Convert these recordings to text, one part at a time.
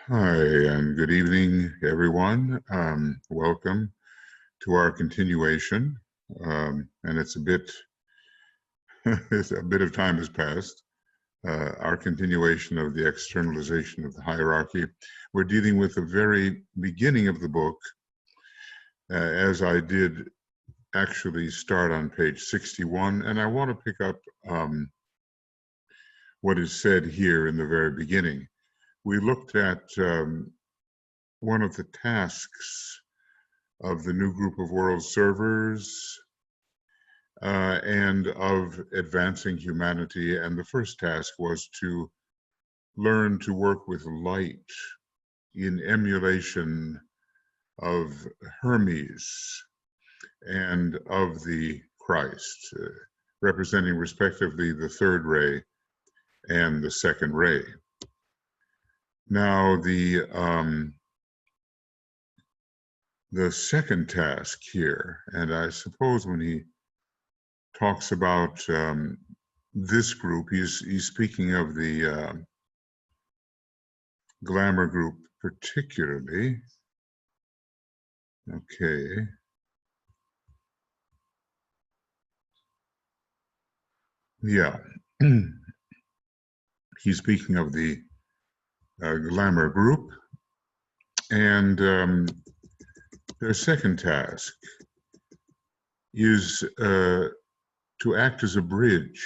Hi, and good evening, everyone. Welcome to our continuation. And it's a bit, it's a bit of time has passed. Our continuation of the externalization of the hierarchy. We're dealing with the very beginning of the book, as I did actually start on page 61, and I want to pick up what is said here in the very beginning. We looked at one of the tasks of the new group of world servers and of advancing humanity. And the first task was to learn to work with light in emulation of Hermes and of the Christ, representing respectively the third ray and the second ray. Now, the second task here, and I suppose when he talks about this group, he's speaking of the glamour group particularly. Okay. Yeah. He's speaking of the glamour group, and their second task is to act as a bridge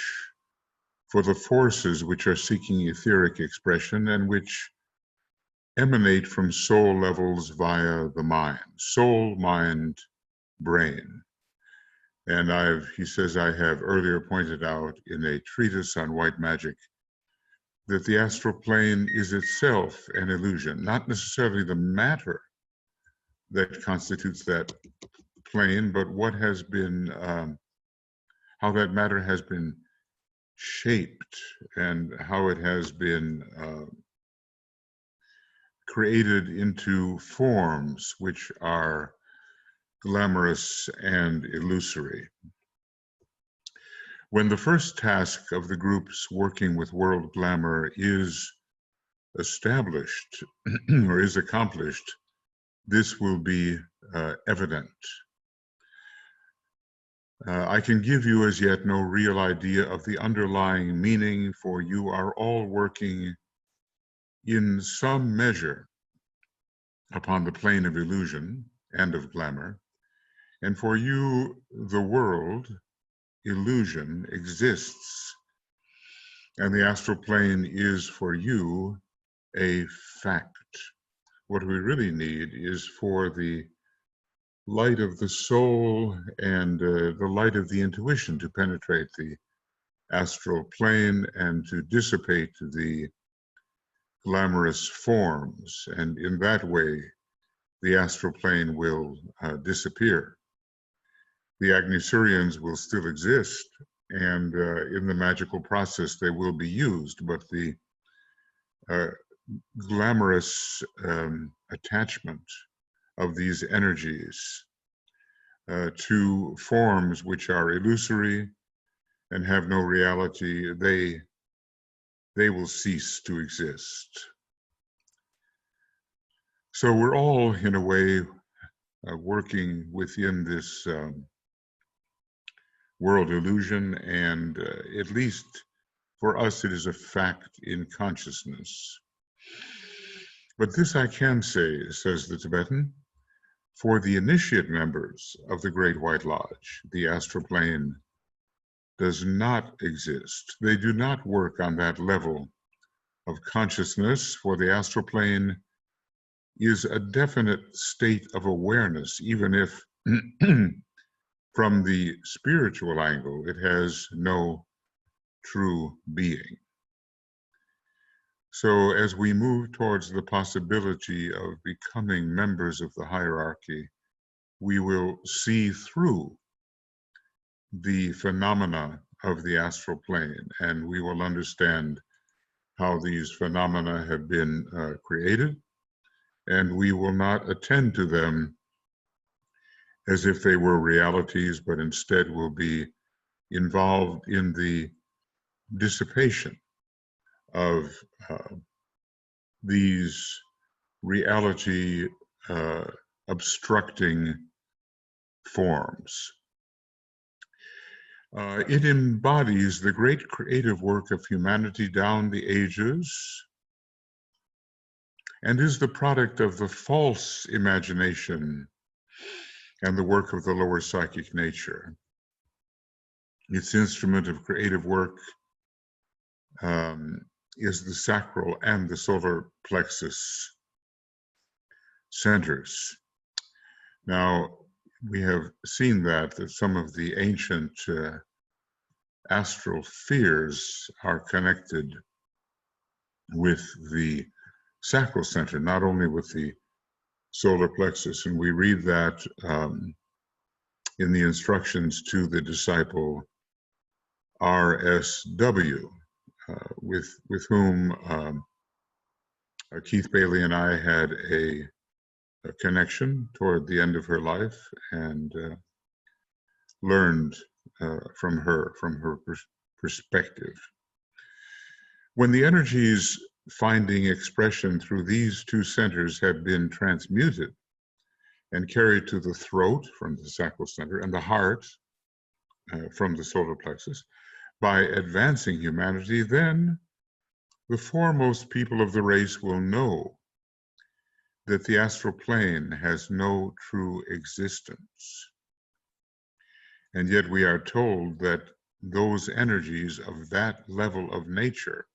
for the forces which are seeking etheric expression and which emanate from soul levels via the mind, soul, mind, brain. And he says, I have earlier pointed out in a treatise on white magic that the astral plane is itself an illusion, not necessarily the matter that constitutes that plane, but what has been, how that matter has been shaped and how it has been created into forms which are glamorous and illusory. When the first task of the groups working with world glamour is established or is accomplished, this will be evident. I can give you as yet no real idea of the underlying meaning, for you are all working in some measure upon the plane of illusion and of glamour. And for you, the world, illusion, exists, and the astral plane is for you a fact. What we really need is for the light of the soul and the light of the intuition to penetrate the astral plane and to dissipate the glamorous forms. And in that way, the astral plane will disappear. The Agnisurians will still exist, and in the magical process they will be used, but the glamorous attachment of these energies to forms which are illusory and have no reality, they will cease to exist. So we're all, in a way, working within this world illusion, and at least for us, it is a fact in consciousness. But this I can say, says the Tibetan, for the initiate members of the Great White Lodge, the astral plane does not exist. They do not work on that level of consciousness, for the astral plane is a definite state of awareness, even if from the spiritual angle, it has no true being. So as we move towards the possibility of becoming members of the hierarchy, we will see through the phenomena of the astral plane, and we will understand how these phenomena have been created, and we will not attend to them as if they were realities, but instead will be involved in the dissipation of these reality obstructing forms. It embodies the great creative work of humanity down the ages and is the product of the false imagination and the work of the lower psychic nature. Its instrument of creative work is the sacral and the solar plexus centers. Now, we have seen that some of the ancient astral spheres are connected with the sacral center, not only with the solar plexus. And we read that in the instructions to the disciple RSW, with whom Keith Bailey and I had a connection toward the end of her life, and learned from her perspective. When the energies finding expression through these two centers have been transmuted and carried to the throat from the sacral center and the heart from the solar plexus, by advancing humanity, then the foremost people of the race will know that the astral plane has no true existence. And yet we are told that those energies of that level of nature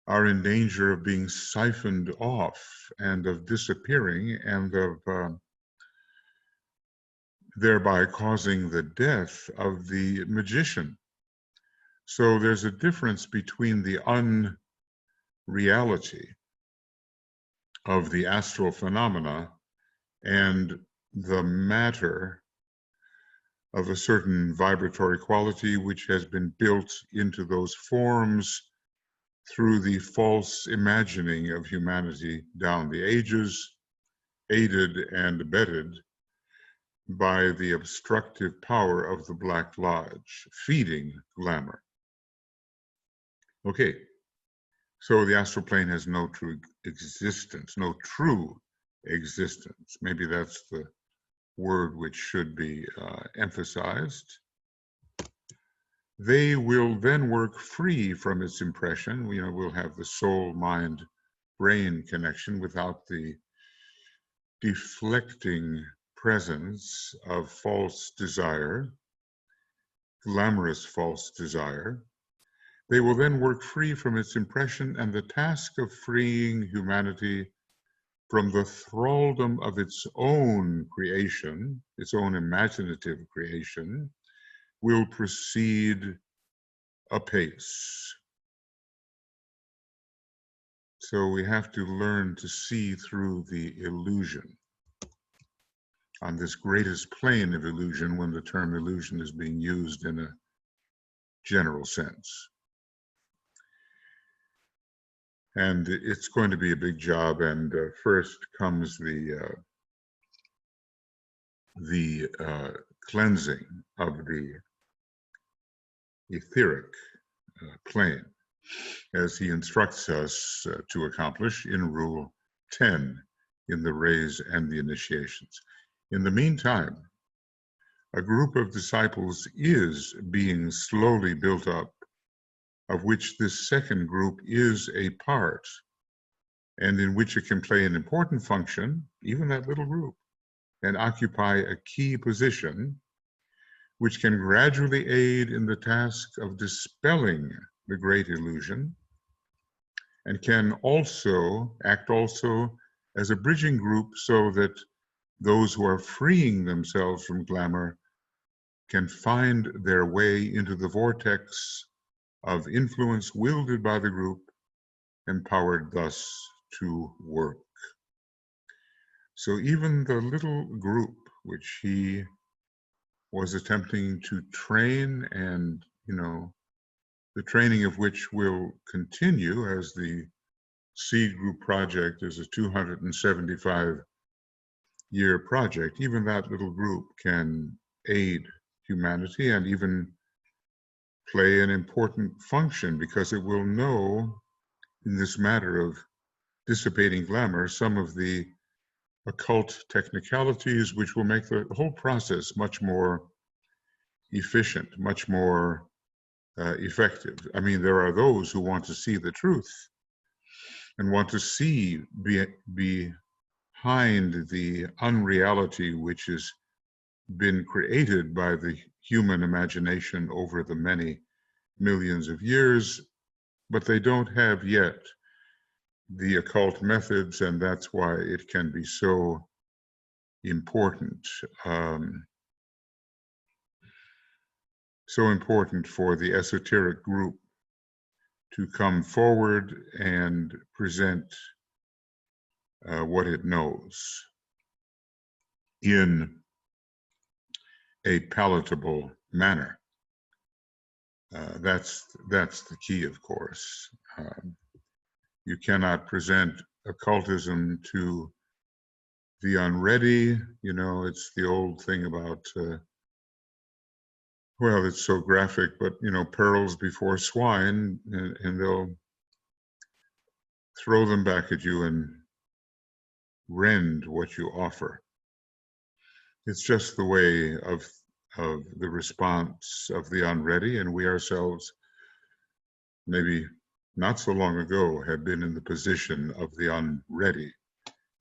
are in danger of being siphoned off and of disappearing, and of thereby causing the death of the magician. So there's a difference between the unreality of the astral phenomena and the matter of a certain vibratory quality which has been built into those forms through the false imagining of humanity down the ages, aided and abetted by the obstructive power of the Black Lodge, feeding glamour. Okay, so the astral plane has no true existence, no true existence. Maybe that's the word which should be emphasized. They will then work free from its impression. We'll have the soul, mind, brain connection without the deflecting presence of false desire, glamorous false desire. They will then work free from its impression, and the task of freeing humanity from the thraldom of its own creation, its own imaginative creation, will proceed apace. So we have to learn to see through the illusion on this greatest plane of illusion, when the term illusion is being used in a general sense. And it's going to be a big job, and first comes the cleansing of the etheric plane, as he instructs us to accomplish in Rule 10 in the Rays and the Initiations. In the meantime, a group of disciples is being slowly built up, of which this second group is a part, and in which it can play an important function, even that little group, and occupy a key position, which can gradually aid in the task of dispelling the great illusion, and can also act as a bridging group, so that those who are freeing themselves from glamour can find their way into the vortex of influence wielded by the group, empowered thus to work. So even the little group which he was attempting to train, and the training of which will continue, as the Seed Group project is a 275-year project, even that little group can aid humanity and even play an important function, because it will know in this matter of dissipating glamour some of the occult technicalities which will make the whole process much more efficient, much more effective. I mean, there are those who want to see the truth and want to see behind the unreality which has been created by the human imagination over the many millions of years, but they don't have yet the occult methods, and that's why it can be so important. So important for the esoteric group to come forward and present what it knows in a palatable manner. That's the key, of course. You cannot present occultism to the unready. You know, it's the old thing about, well, it's so graphic, but, you know, pearls before swine, and they'll throw them back at you and rend what you offer. It's just the way of the response of the unready, and we ourselves, maybe not so long ago, had been in the position of the unready.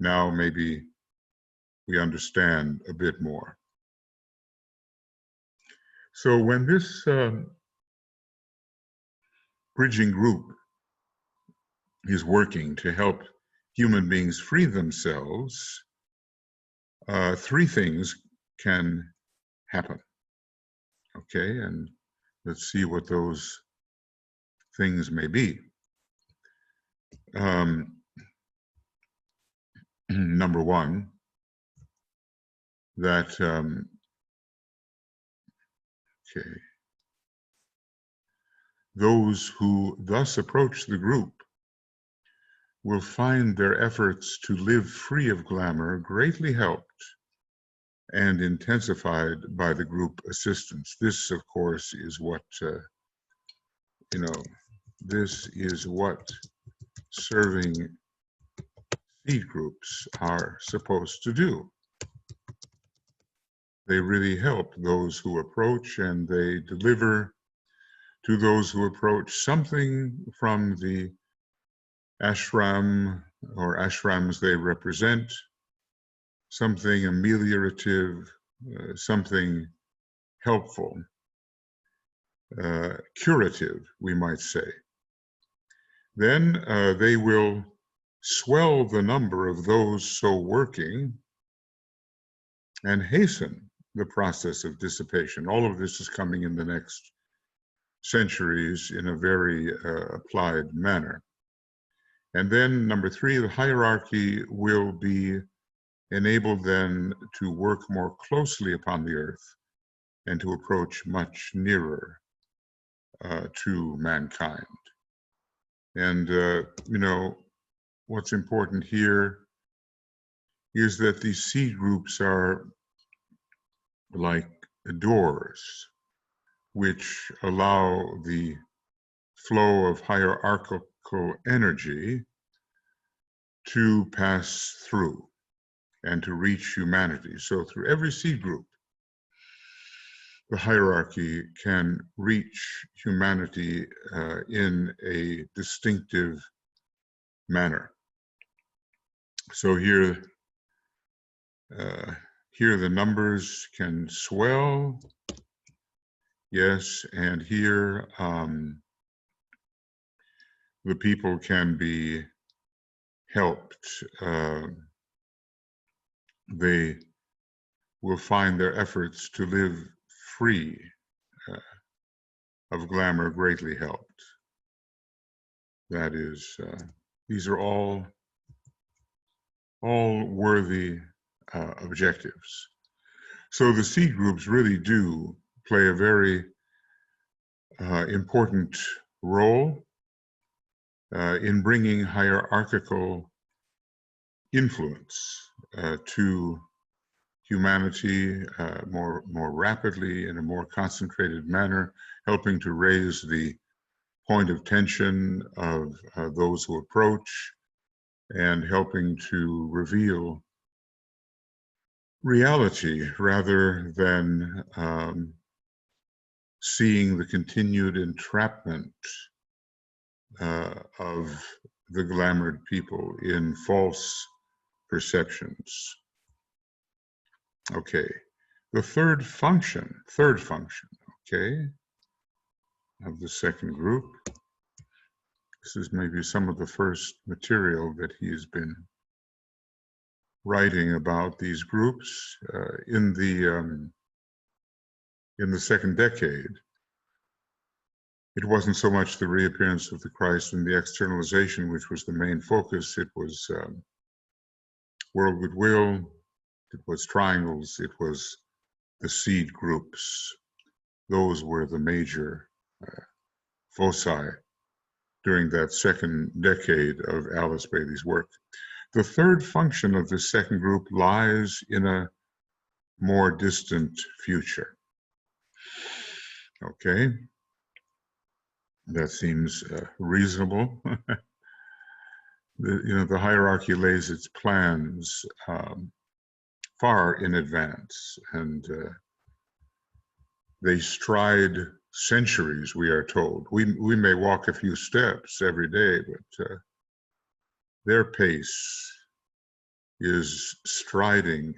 Now maybe we understand a bit more. So when this bridging group is working to help human beings free themselves, three things can happen. Okay, and let's see what those things may be. Number one, that, okay, those who thus approach the group will find their efforts to live free of glamour greatly helped and intensified by the group assistance. This, of course, is what, you know, this is what serving seed groups are supposed to do. They really help those who approach, and they deliver to those who approach something from the ashram or ashrams they represent, something ameliorative, something helpful, curative, we might say. Then they will swell the number of those so working and hasten the process of dissipation. All of this is coming in the next centuries in a very applied manner. And then number three, the hierarchy will be enabled then to work more closely upon the earth and to approach much nearer to mankind. And, you know, what's important here is that these seed groups are like doors which allow the flow of hierarchical energy to pass through and to reach humanity. So through every seed group, the hierarchy can reach humanity in a distinctive manner. So here the numbers can swell, yes, and here the people can be helped. They will find their efforts to live free of glamour greatly helped. That is, these are all worthy objectives. So the seed groups really do play a very important role in bringing hierarchical influence to humanity more rapidly, in a more concentrated manner, helping to raise the point of tension of those who approach, and helping to reveal reality rather than seeing the continued entrapment of the glamored people in false perceptions. Okay, the third function, okay, of the second group. This is maybe some of the first material that he's been writing about these groups in the second decade. It wasn't so much the reappearance of the Christ and the externalization, which was the main focus. It was world goodwill, it was triangles, it was the seed groups. Those were the major foci during that second decade of Alice Bailey's work. The third function of this second group lies in a more distant future. Okay, that seems reasonable. The hierarchy lays its plans far in advance, and they stride centuries, we are told. We may walk a few steps every day, but their pace is striding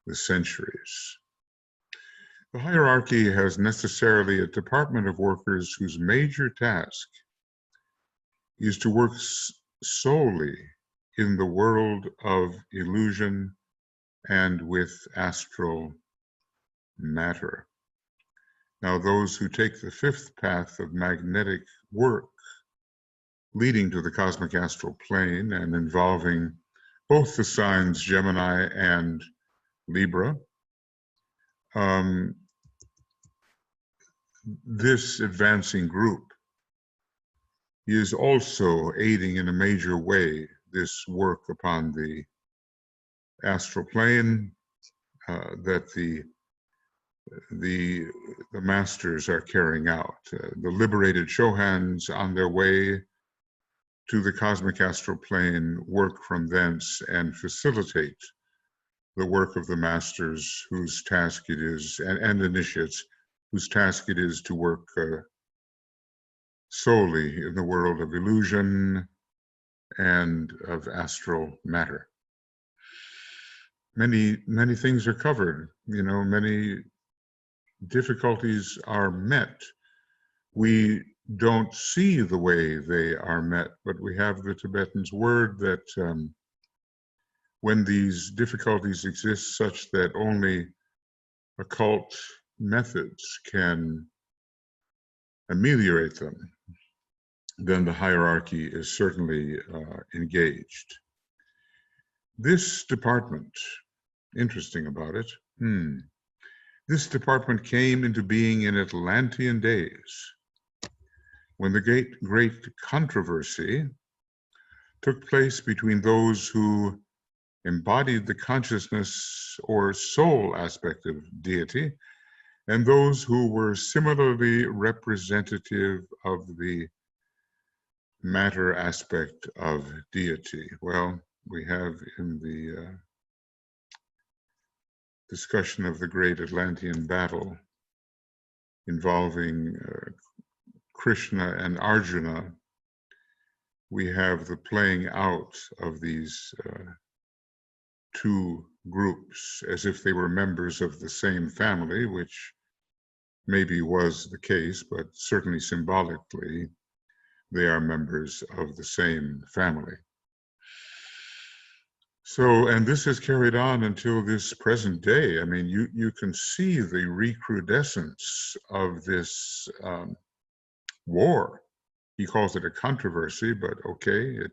the centuries. The hierarchy has necessarily a department of workers whose major task is to work solely in the world of illusion and with astral matter. Now, those who take the fifth path of magnetic work, leading to the cosmic astral plane and involving both the signs Gemini and Libra, this advancing group is also aiding in a major way this work upon the astral plane that the masters are carrying out. The liberated Shohans on their way to the cosmic astral plane work from thence and facilitate the work of the masters whose task it is, and initiates, whose task it is to work solely in the world of illusion and of astral matter. Many things are covered, many difficulties are met. We don't see the way they are met, but we have the Tibetan's word that when these difficulties exist such that only occult methods can ameliorate them, then the hierarchy is certainly engaged. This department, interesting about it, this department came into being in Atlantean days, when the great controversy took place between those who embodied the consciousness or soul aspect of deity and those who were similarly representative of the matter aspect of deity. Well, we have in the discussion of the great Atlantean battle involving Krishna and Arjuna, we have the playing out of these two groups as if they were members of the same family, which maybe was the case, but certainly symbolically, they are members of the same family. So, and this is carried on until this present day. I mean, you can see the recrudescence of this war. He calls it a controversy, but okay, it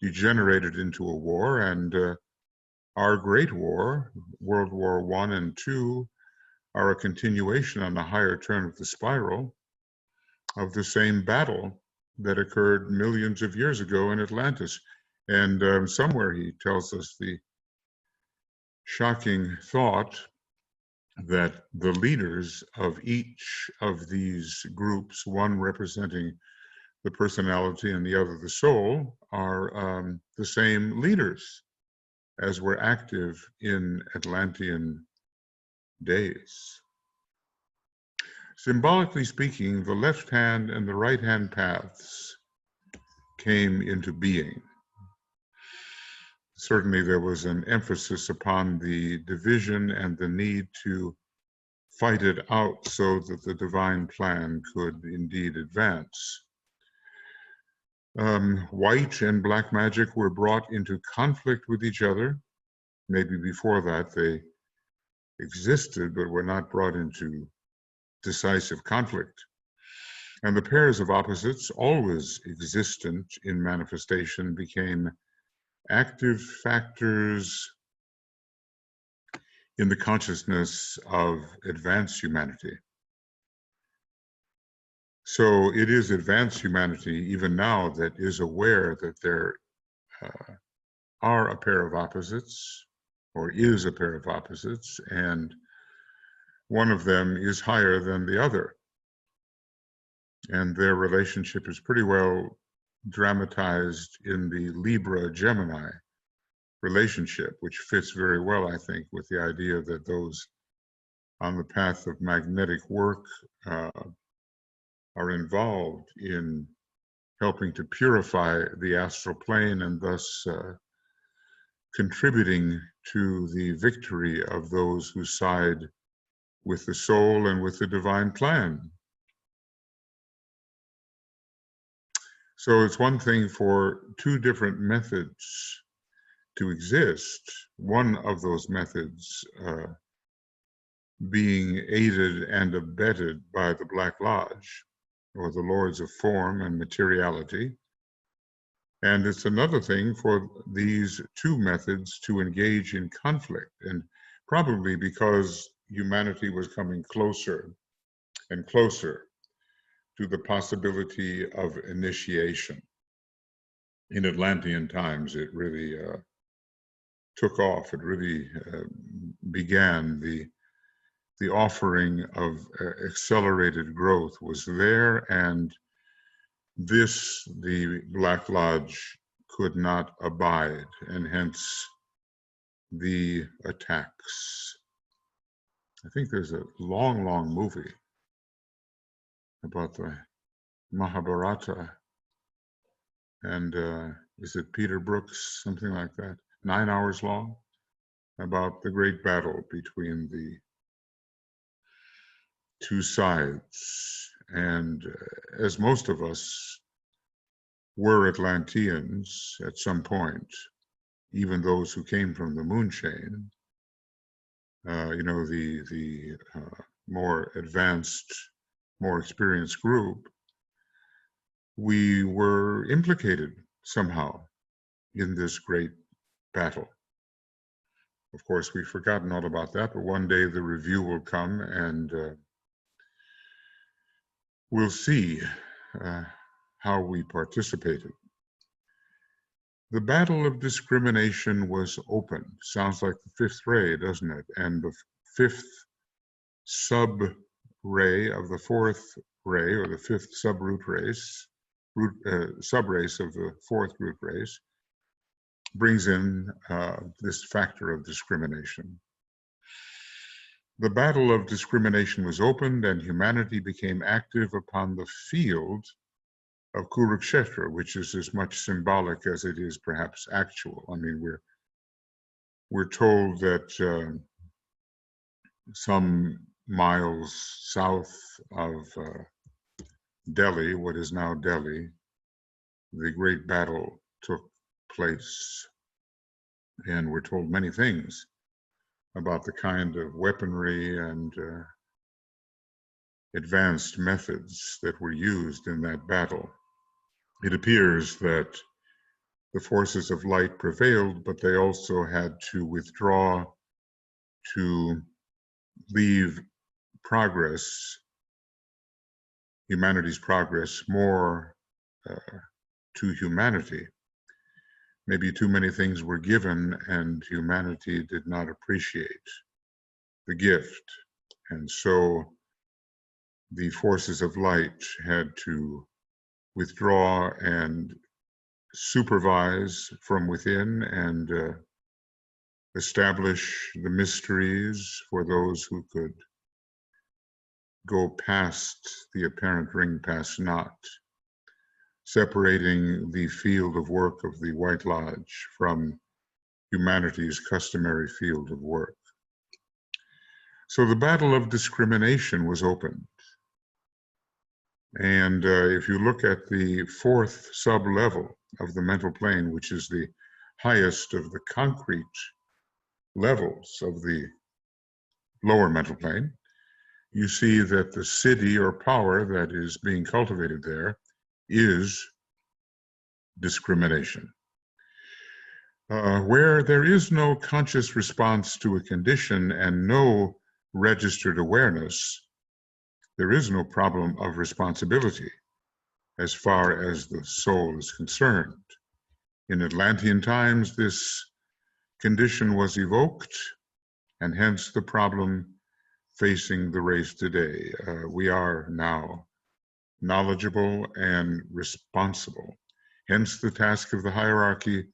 degenerated into a war, and our Great War, World War I and II, are a continuation on the higher turn of the spiral of the same battle that occurred millions of years ago in Atlantis. And somewhere he tells us the shocking thought that the leaders of each of these groups, one representing the personality and the other the soul, are the same leaders as were active in Atlantean days. Symbolically speaking, the left hand and the right hand paths came into being. Certainly there was an emphasis upon the division and the need to fight it out so that the divine plan could indeed advance. White and black magic were brought into conflict with each other. Maybe before that they existed, but were not brought into decisive conflict. And the pairs of opposites, always existent in manifestation, became active factors in the consciousness of advanced humanity. So it is advanced humanity, even now, that is aware that there are a pair of opposites, or is a pair of opposites, and one of them is higher than the other. And their relationship is pretty well dramatized in the Libra-Gemini relationship, which fits very well, I think, with the idea that those on the path of magnetic work are involved in helping to purify the astral plane and thus contributing to the victory of those who side with the soul and with the divine plan. So it's one thing for two different methods to exist, one of those methods being aided and abetted by the Black Lodge, or the lords of form and materiality. And it's another thing for these two methods to engage in conflict, and probably because humanity was coming closer and closer to the possibility of initiation. In Atlantean times, it really took off. It really began. The offering of accelerated growth was there, and this the Black Lodge could not abide, and hence the attacks. I think there's a long, long movie about the Mahabharata, and is it Peter Brooks, something like that, 9 hours long, about the great battle between the two sides. And as most of us were Atlanteans at some point, even those who came from the moon chain, the more advanced, more experienced group, we were implicated somehow in this great battle. Of course, we've forgotten all about that, but one day the review will come, and we'll see how we participated. The battle of discrimination was open. Sounds like the fifth ray, doesn't it? And the fifth sub-ray of the fourth ray, or the fifth sub-root race, sub-race of the fourth root race, brings in this factor of discrimination. The battle of discrimination was opened, and humanity became active upon the field of Kurukshetra, which is as much symbolic as it is perhaps actual. I mean, we're told that some miles south of Delhi, what is now Delhi, the great battle took place, and we're told many things about the kind of weaponry and advanced methods that were used in that battle. It appears that the forces of light prevailed, but they also had to withdraw to leave progress, humanity's progress, more to humanity. Maybe too many things were given, and humanity did not appreciate the gift. And so the forces of light had to withdraw and supervise from within and establish the mysteries for those who could go past the apparent ring past not, separating the field of work of the White Lodge from humanity's customary field of work. So the battle of discrimination was opened. And if you look at the fourth sub-level of the mental plane, which is the highest of the concrete levels of the lower mental plane, you see that the city or power that is being cultivated there is discrimination. Where there is no conscious response to a condition and no registered awareness, there is no problem of responsibility as far as the soul is concerned. In Atlantean times, this condition was evoked, and hence the problem facing the race today. We are now knowledgeable and responsible. Hence the task of the hierarchy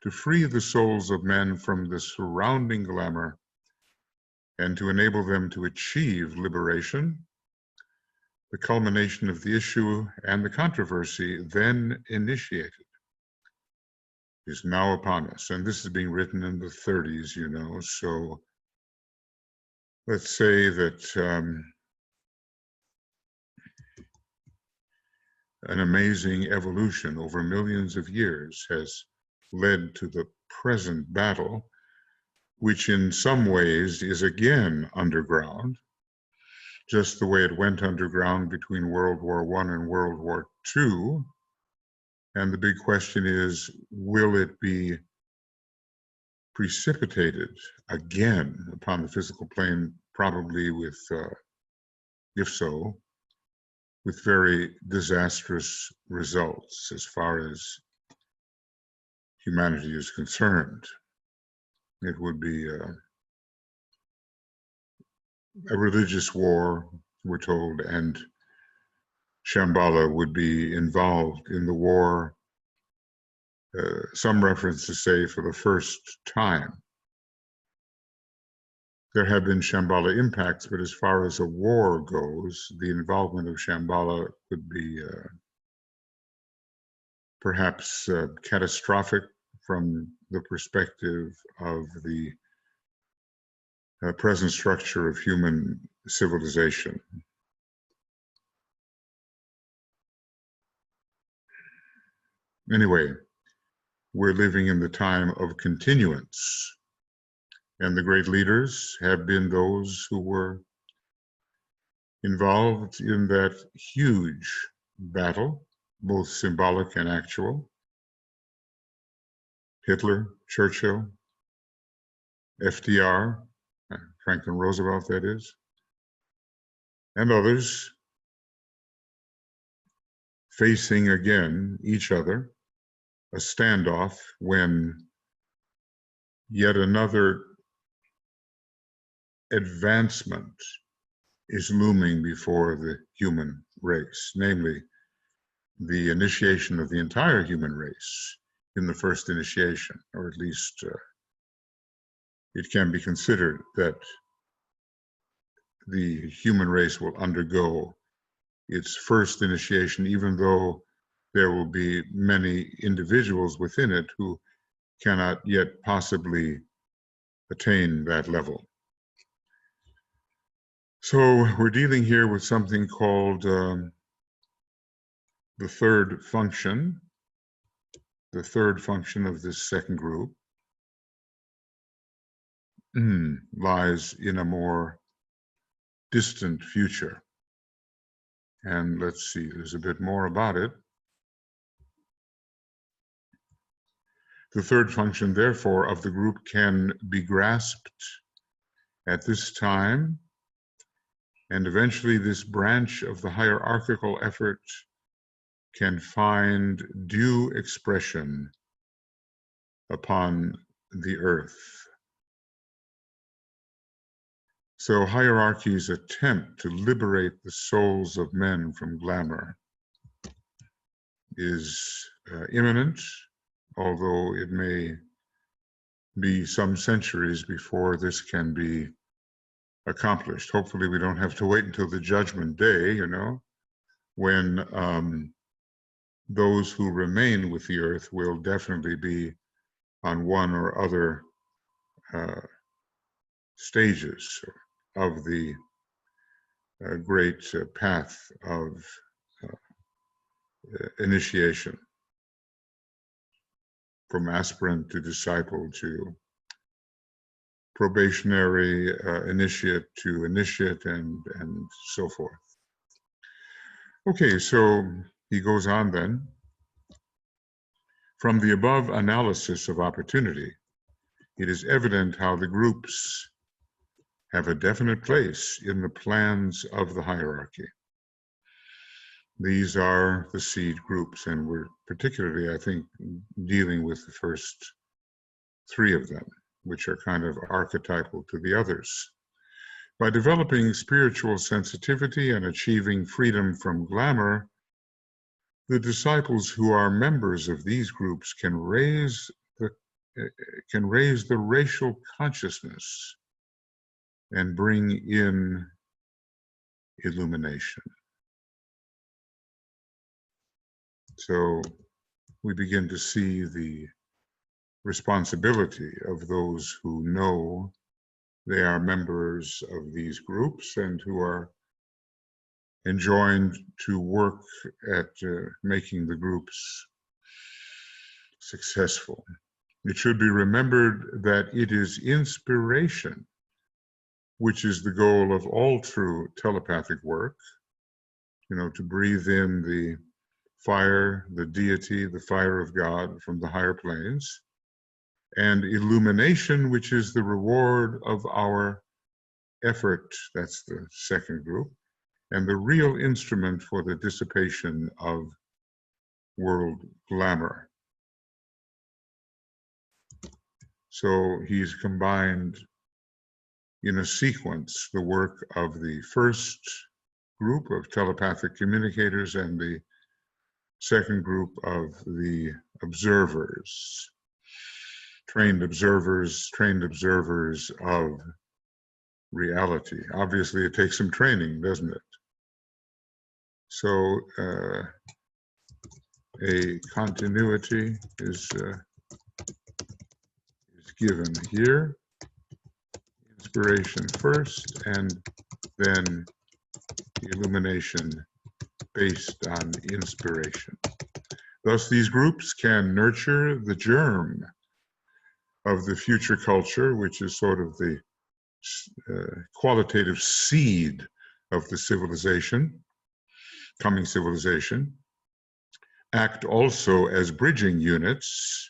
to free the souls of men from the surrounding glamour and to enable them to achieve liberation. The culmination of the issue and the controversy then initiated is now upon us. And this is being written in the 30s, you know, so let's say that an amazing evolution over millions of years has led to the present battle, which in some ways is again underground, just the way it went underground between World War I and World War II. And the big question is, will it be precipitated again upon the physical plane, probably with, if so, with very disastrous results as far as humanity is concerned. It would be a religious war, we're told, and Shambhala would be involved in the war. Some references say for the first time. There have been Shambhala impacts, but as far as a war goes, the involvement of Shambhala would be perhaps catastrophic from the perspective of the present structure of human civilization. Anyway, we're living in the time of continuance, and the great leaders have been those who were involved in that huge battle, both symbolic and actual. Hitler, Churchill, FDR, Franklin Roosevelt, that is, and others, facing again each other, a standoff when yet another advancement is looming before the human race, namely the initiation of the entire human race in the first initiation, or at least it can be considered that the human race will undergo its first initiation, even though there will be many individuals within it who cannot yet possibly attain that level. So we're dealing here with something called the third function. The third function of this second group lies in a more distant future. And let's see, there's a bit more about it. The third function, therefore, of the group can be grasped at this time, and eventually this branch of the hierarchical effort can find due expression upon the earth. So hierarchies attempt to liberate the souls of men from glamour. is imminent, although it may be some centuries before this can be accomplished. Hopefully we don't have to wait until the judgment day, when those who remain with the earth will definitely be on one or other stages of the great path of initiation, from aspirant to disciple to probationary initiate to initiate, and so forth. Okay, so he goes on then. From the above analysis of opportunity, it is evident how the groups have a definite place in the plans of the hierarchy. These are the seed groups, and we're particularly, I think, dealing with the first three of them, which are kind of archetypal to the others. By developing spiritual sensitivity and achieving freedom from glamour, the disciples who are members of these groups can raise the racial consciousness and bring in illumination. So we begin to see the responsibility of those who know they are members of these groups and who are enjoined to work at making the groups successful. It should be remembered that it is inspiration which is the goal of all true telepathic work, to breathe in the fire, the deity, the fire of God from the higher planes, and illumination, which is the reward of our effort. That's the second group, and the real instrument for the dissipation of world glamour. So he's combined in a sequence the work of the first group of telepathic communicators and the second group of the observers, trained observers of reality. Obviously, it takes some training, doesn't it? So a continuity is given here. Inspiration first, and then illumination based on inspiration. Thus, these groups can nurture the germ of the future culture, which is sort of the qualitative seed of the civilization, coming civilization, act also as bridging units,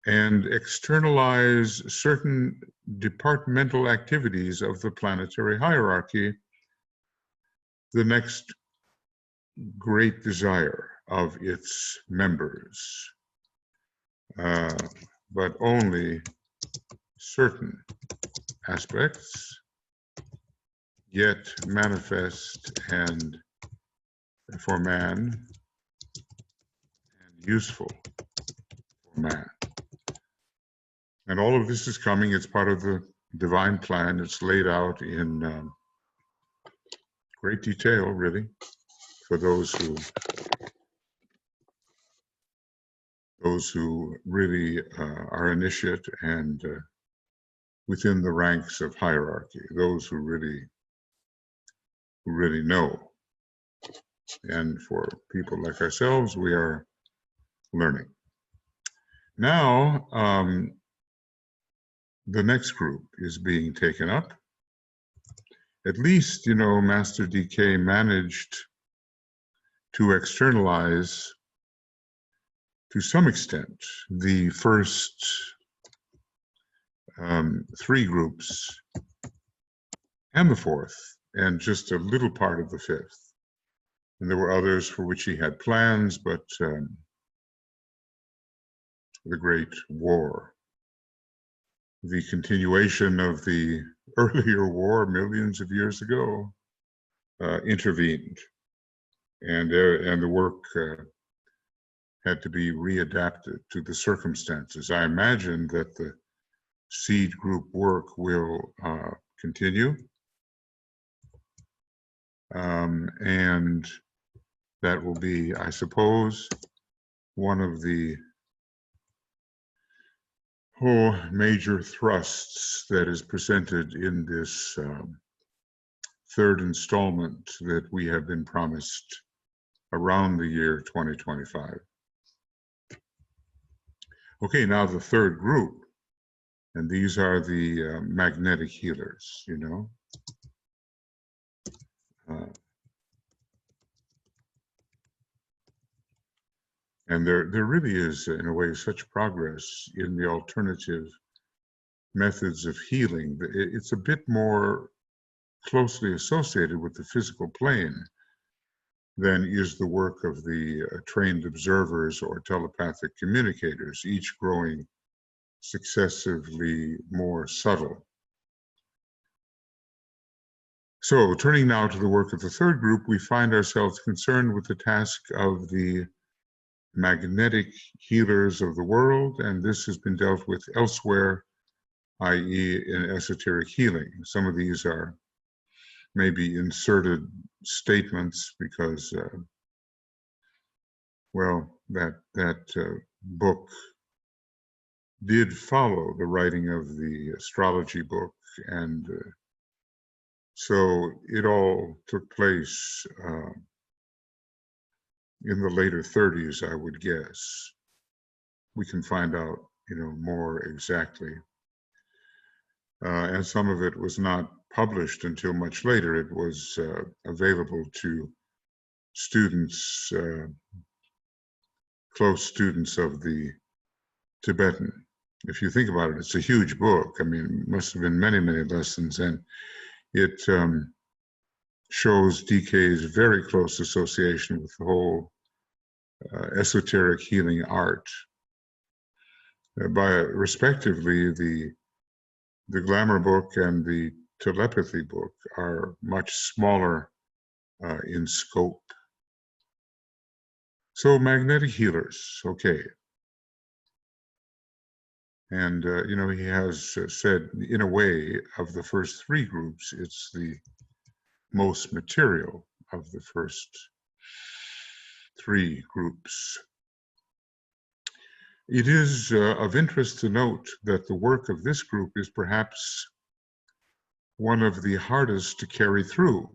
and externalize certain departmental activities of the planetary hierarchy, the next great desire of its members, but only certain aspects, yet manifest and for man and useful for man. And all of this is coming. It's part of the divine plan. It's laid out in great detail, really, for those who really are initiate and within the ranks of hierarchy, those who really know. And for people like ourselves, we are learning. Now, the next group is being taken up. At least, Master DK managed to externalize, to some extent, the first three groups and the fourth, and just a little part of the fifth. And there were others for which he had plans, but the Great War, the continuation of the earlier war millions of years ago, intervened, and the work had to be readapted to the circumstances. I imagine that the seed group work will continue, and that will be, I suppose, one of the major thrusts that is presented in this third installment that we have been promised around the year 2025. Okay, now the third group, and these are the magnetic healers, you know. And there really is, in a way, such progress in the alternative methods of healing. It's a bit more closely associated with the physical plane than is the work of the trained observers or telepathic communicators, each growing successively more subtle. So, turning now to the work of the third group, we find ourselves concerned with the task of the magnetic healers of the world, and this has been dealt with elsewhere, i.e. in esoteric healing. Some of these are maybe inserted statements because, well, that book did follow the writing of the astrology book, and so it all took place in the later 30s, I would guess. We can find out, you know, more exactly. And some of it was not published until much later. It was available to students, close students of the Tibetan. If you think about it, it's a huge book. I mean, it must have been many, many lessons, and it shows DK's very close association with the whole esoteric healing art. By respectively, the glamour book and the telepathy book are much smaller in scope. So magnetic healers, okay. And, you know, he has said, in a way, of the first three groups, it's the most material of the first three groups. It is of interest to note that the work of this group is perhaps one of the hardest to carry through,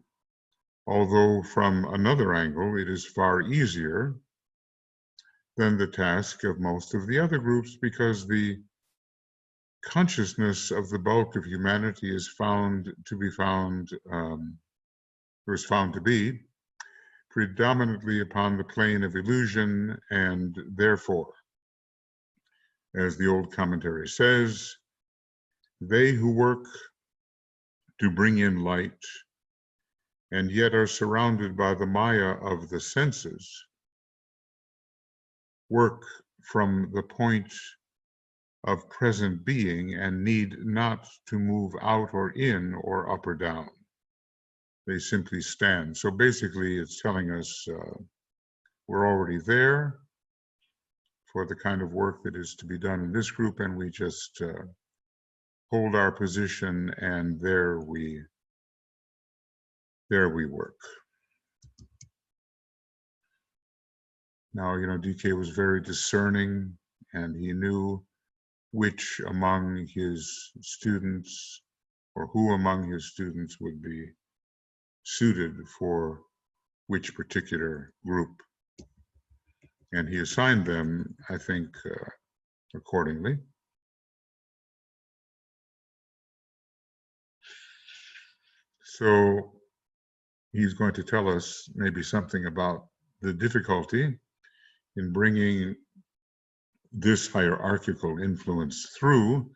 although from another angle, it is far easier than the task of most of the other groups, because the consciousness of the bulk of humanity is found to be predominantly upon the plane of illusion, and therefore, as the old commentary says, they who work to bring in light and yet are surrounded by the maya of the senses work from the point of present being and need not to move out or in or up or down. They simply stand. So basically it's telling us we're already there for the kind of work that is to be done in this group, and we just hold our position, and there we work. Now, you know, DK was very discerning, and he knew which among his students, or who among his students, would be suited for which particular group. And he assigned them, I think, accordingly. So he's going to tell us maybe something about the difficulty in bringing this hierarchical influence through,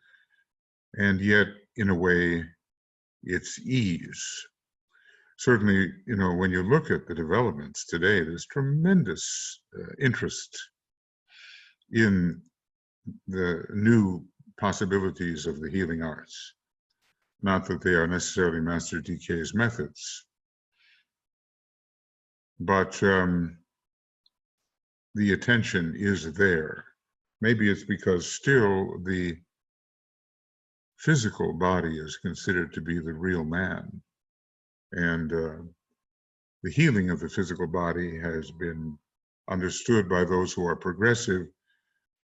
and yet, in a way, its ease. Certainly, you know, when you look at the developments today, there's tremendous interest in the new possibilities of the healing arts. Not that they are necessarily Master DK's methods, but the attention is there. Maybe it's because still the physical body is considered to be the real man. And the healing of the physical body has been understood by those who are progressive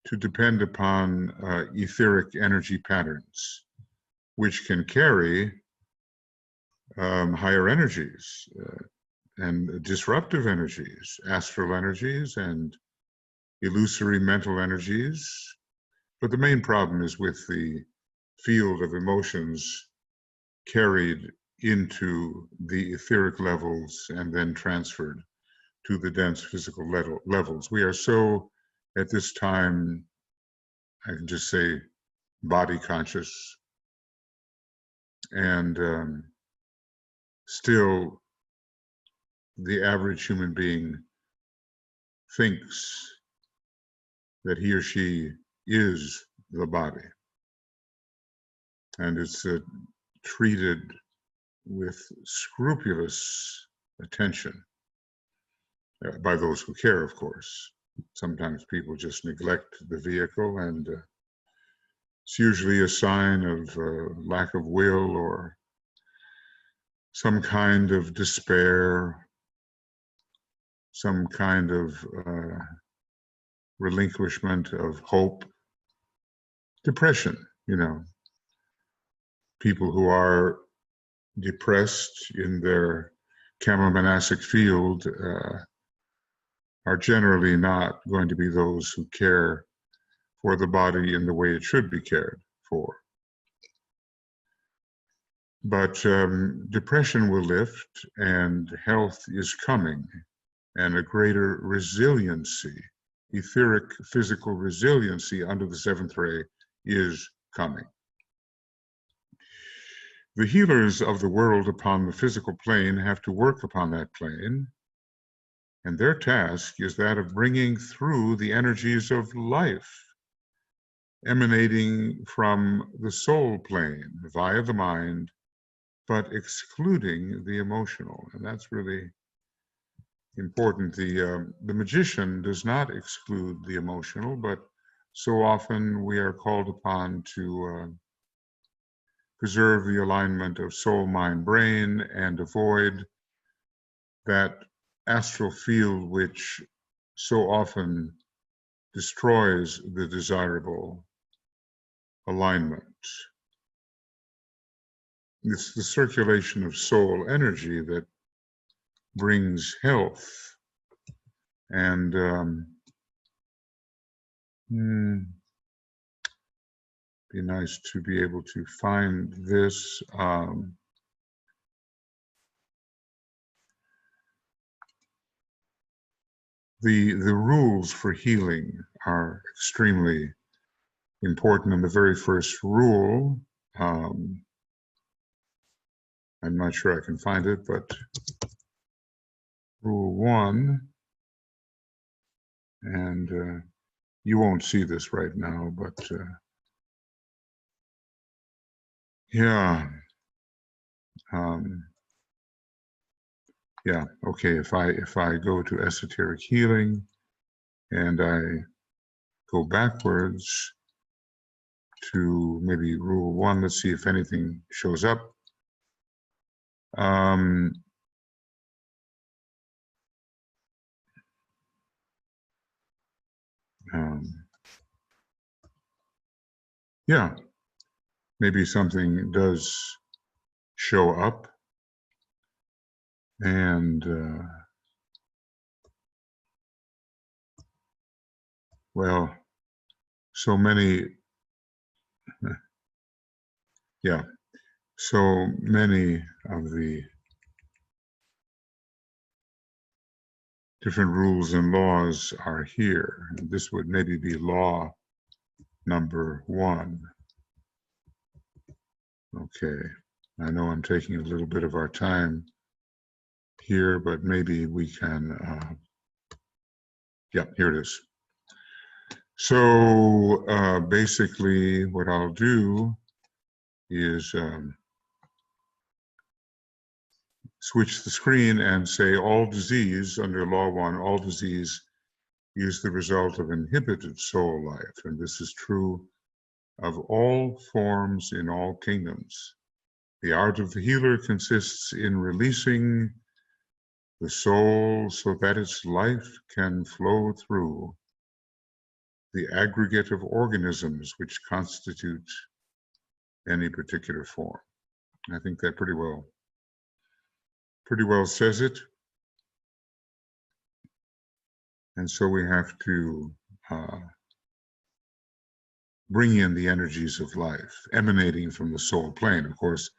to depend upon etheric energy patterns, which can carry higher energies and disruptive energies, astral energies and illusory mental energies. But the main problem is with the field of emotions carried into the etheric levels and then transferred to the dense physical levels. We are so, at this time, I can just say, body conscious, and still the average human being thinks that he or she is the body, and it's treated with scrupulous attention by those who care, of course. Sometimes people just neglect the vehicle, and it's usually a sign of lack of will or some kind of despair, some kind of relinquishment of hope, depression, you know. People who are depressed in their chemomonastic field are generally not going to be those who care for the body in the way it should be cared for. But depression will lift, and health is coming, and a greater resiliency, etheric physical resiliency under the seventh ray is coming. The healers of the world upon the physical plane have to work upon that plane, and their task is that of bringing through the energies of life emanating from the soul plane via the mind, but excluding the emotional. And that's really important. The magician does not exclude the emotional, but so often we are called upon to preserve the alignment of soul, mind, brain, and avoid that astral field which so often destroys the desirable alignment. It's the circulation of soul energy that brings health. And be nice to be able to find this. The rules for healing are extremely important. And the very first rule, I'm not sure I can find it, but rule 1, and you won't see this right now, but yeah. Yeah, okay, if I go to esoteric healing and I go backwards to maybe rule 1, let's see if anything shows up. Yeah, maybe something does show up, and well, so many, yeah, so many of the different rules and laws are here. And this would maybe be law number 1. Okay, I know I'm taking a little bit of our time here, but maybe we can, yeah, here it is. So basically what I'll do is switch the screen and say all disease under law 1, all disease is the result of inhibited soul life, and this is true of all forms in all kingdoms. The art of the healer consists in releasing the soul so that its life can flow through the aggregate of organisms which constitute any particular form. I think that pretty well says it. And so we have to bring in the energies of life emanating from the soul plane, of course,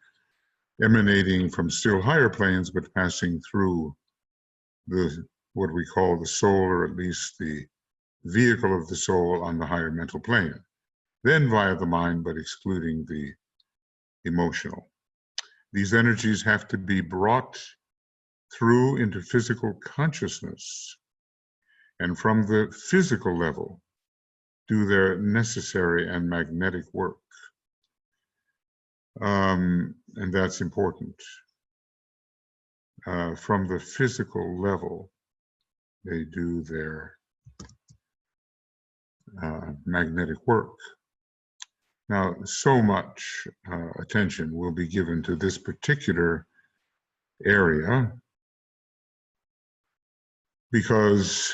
emanating from still higher planes, but passing through what we call the soul, or at least the vehicle of the soul on the higher mental plane, then via the mind, but excluding the emotional. These energies have to be brought through into physical consciousness, and from the physical level do their necessary and magnetic work. And that's important. From the physical level, they do their magnetic work. Now, so much attention will be given to this particular area because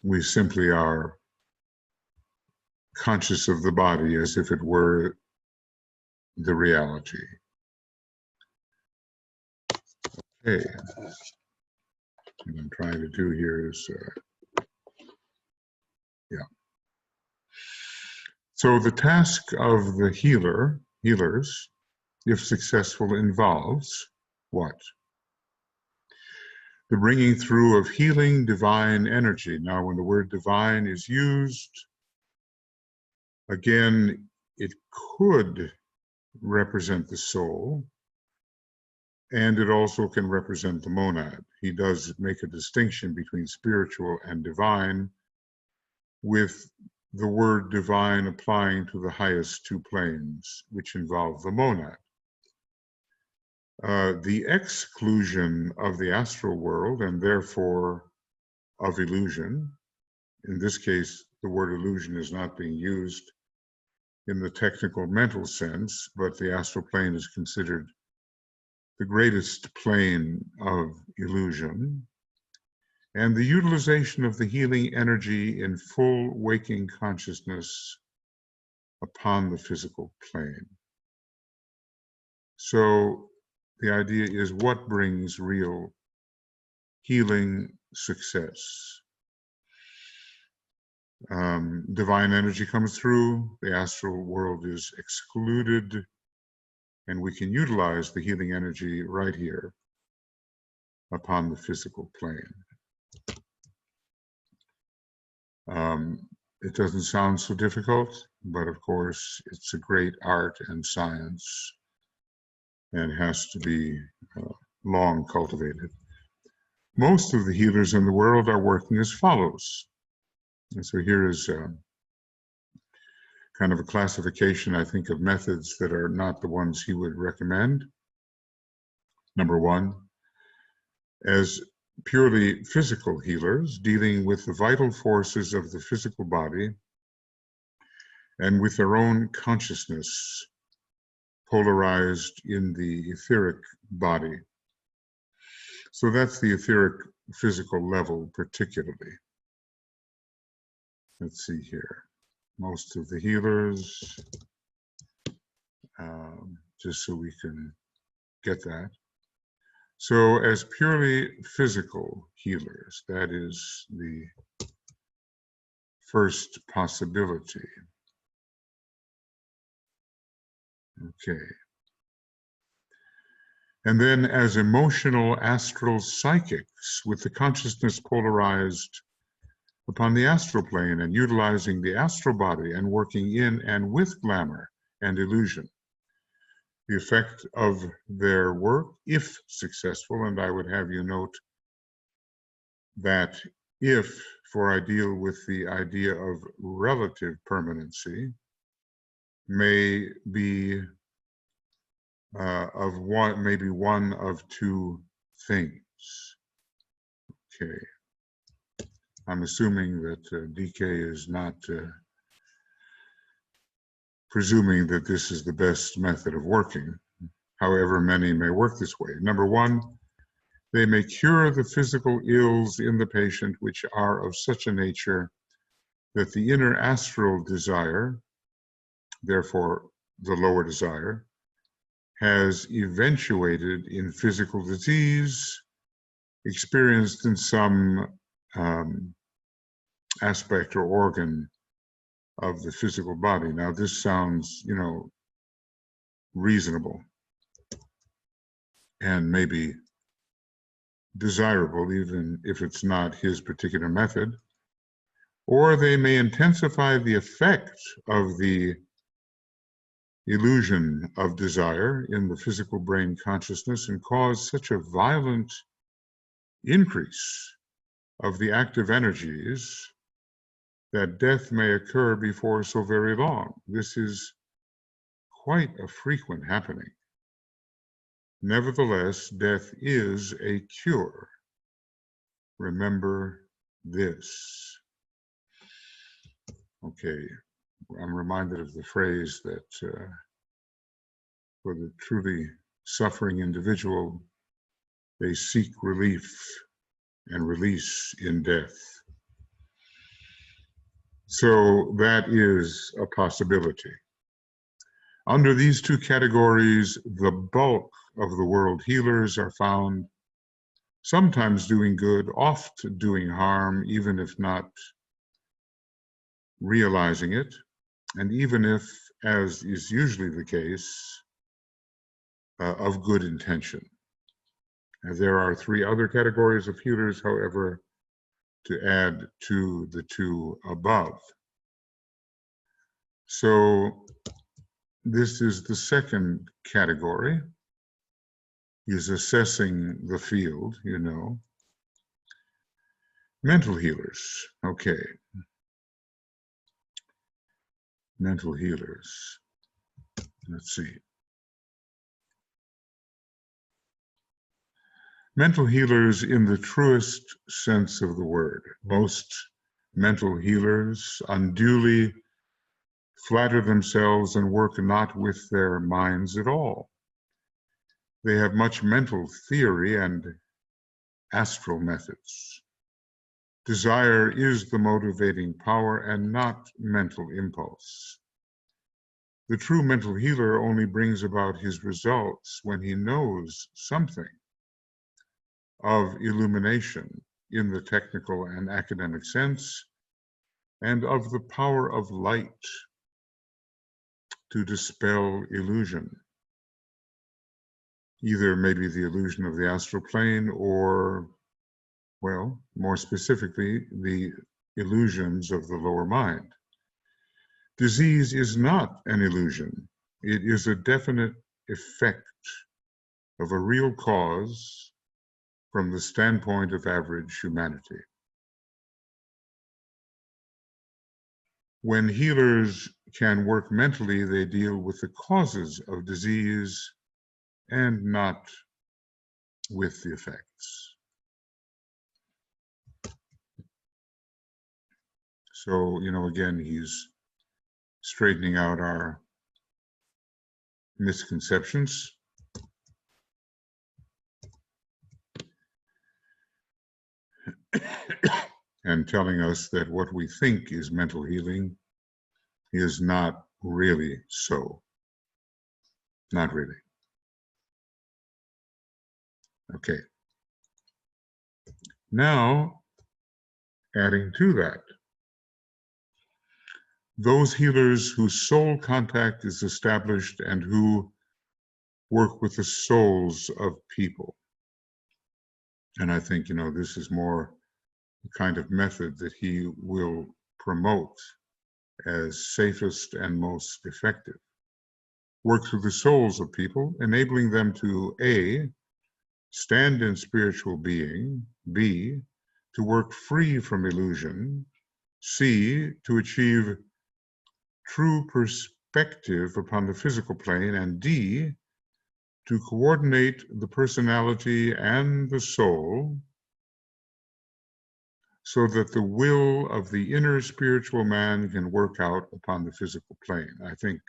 we simply are conscious of the body as if it were the reality. Okay. What I'm trying to do here is, So the task of the healers, if successful, involves what? The bringing through of healing divine energy. Now, when the word divine is used, again, it could represent the soul, and it also can represent the monad. He does make a distinction between spiritual and divine, with the word divine applying to the highest two planes, which involve the monad. The exclusion of the astral world, and therefore of illusion, in this case, the word illusion is not being used in the technical mental sense, but the astral plane is considered the greatest plane of illusion, and the utilization of the healing energy in full waking consciousness upon the physical plane. So the idea is, what brings real healing success? Divine energy comes through, the astral world is excluded, and we can utilize the healing energy right here upon the physical plane. It doesn't sound so difficult, but of course it's a great art and science and has to be long cultivated. Most of the healers in the world are working as follows. And so here is kind of a classification, I think, of methods that are not the ones he would recommend. Number one, as purely physical healers, dealing with the vital forces of the physical body and with their own consciousness polarized in the etheric body. So that's the etheric physical level particularly. Let's see here. Most of the healers, just so we can get that. So as purely physical healers, that is the first possibility. Okay. And then as emotional astral psychics, with the consciousness polarized upon the astral plane and utilizing the astral body and working in and with glamour and illusion. The effect of their work, if successful, and I would have you note that if, for I deal with the idea of relative permanency, may be maybe one of two things. Okay. I'm assuming that DK is not presuming that this is the best method of working. However, many may work this way. Number one, they may cure the physical ills in the patient which are of such a nature that the inner astral desire, therefore the lower desire, has eventuated in physical disease experienced in some aspect or organ of the physical body. Now, this sounds, reasonable and maybe desirable, even if it's not his particular method. Or they may intensify the effect of the illusion of desire in the physical brain consciousness and cause such a violent increase of the active energies that death may occur before so very long. This is quite a frequent happening. Nevertheless, death is a cure. Remember this. Okay, I'm reminded of the phrase that for the truly suffering individual, they seek relief and release in death. So that is a possibility. Under these two categories, the bulk of the world healers are found sometimes doing good, oft doing harm, even if not realizing it, and even if, as is usually the case, of good intention. And there are three other categories of healers, however, to add to the two above. So this is the second category, is assessing the field, Mental healers, okay. Mental healers, let's see. Mental healers in the truest sense of the word. Most mental healers unduly flatter themselves and work not with their minds at all. They have much mental theory and astral methods. Desire is the motivating power and not mental impulse. The true mental healer only brings about his results when he knows something of illumination in the technical and academic sense, and of the power of light to dispel illusion. Either maybe the illusion of the astral plane or, well, more specifically, the illusions of the lower mind. Disease is not an illusion. It is a definite effect of a real cause from the standpoint of average humanity. When healers can work mentally, they deal with the causes of disease and not with the effects. So, again, he's straightening out our misconceptions. And telling us that what we think is mental healing is not really so. Not really. Okay. Now, adding to that, those healers whose soul contact is established and who work with the souls of people. And I think, this is more the kind of method that he will promote as safest and most effective. Work through the souls of people, enabling them to A, stand in spiritual being, B, to work free from illusion, C, to achieve true perspective upon the physical plane, and D, to coordinate the personality and the soul so that the will of the inner spiritual man can work out upon the physical plane. I think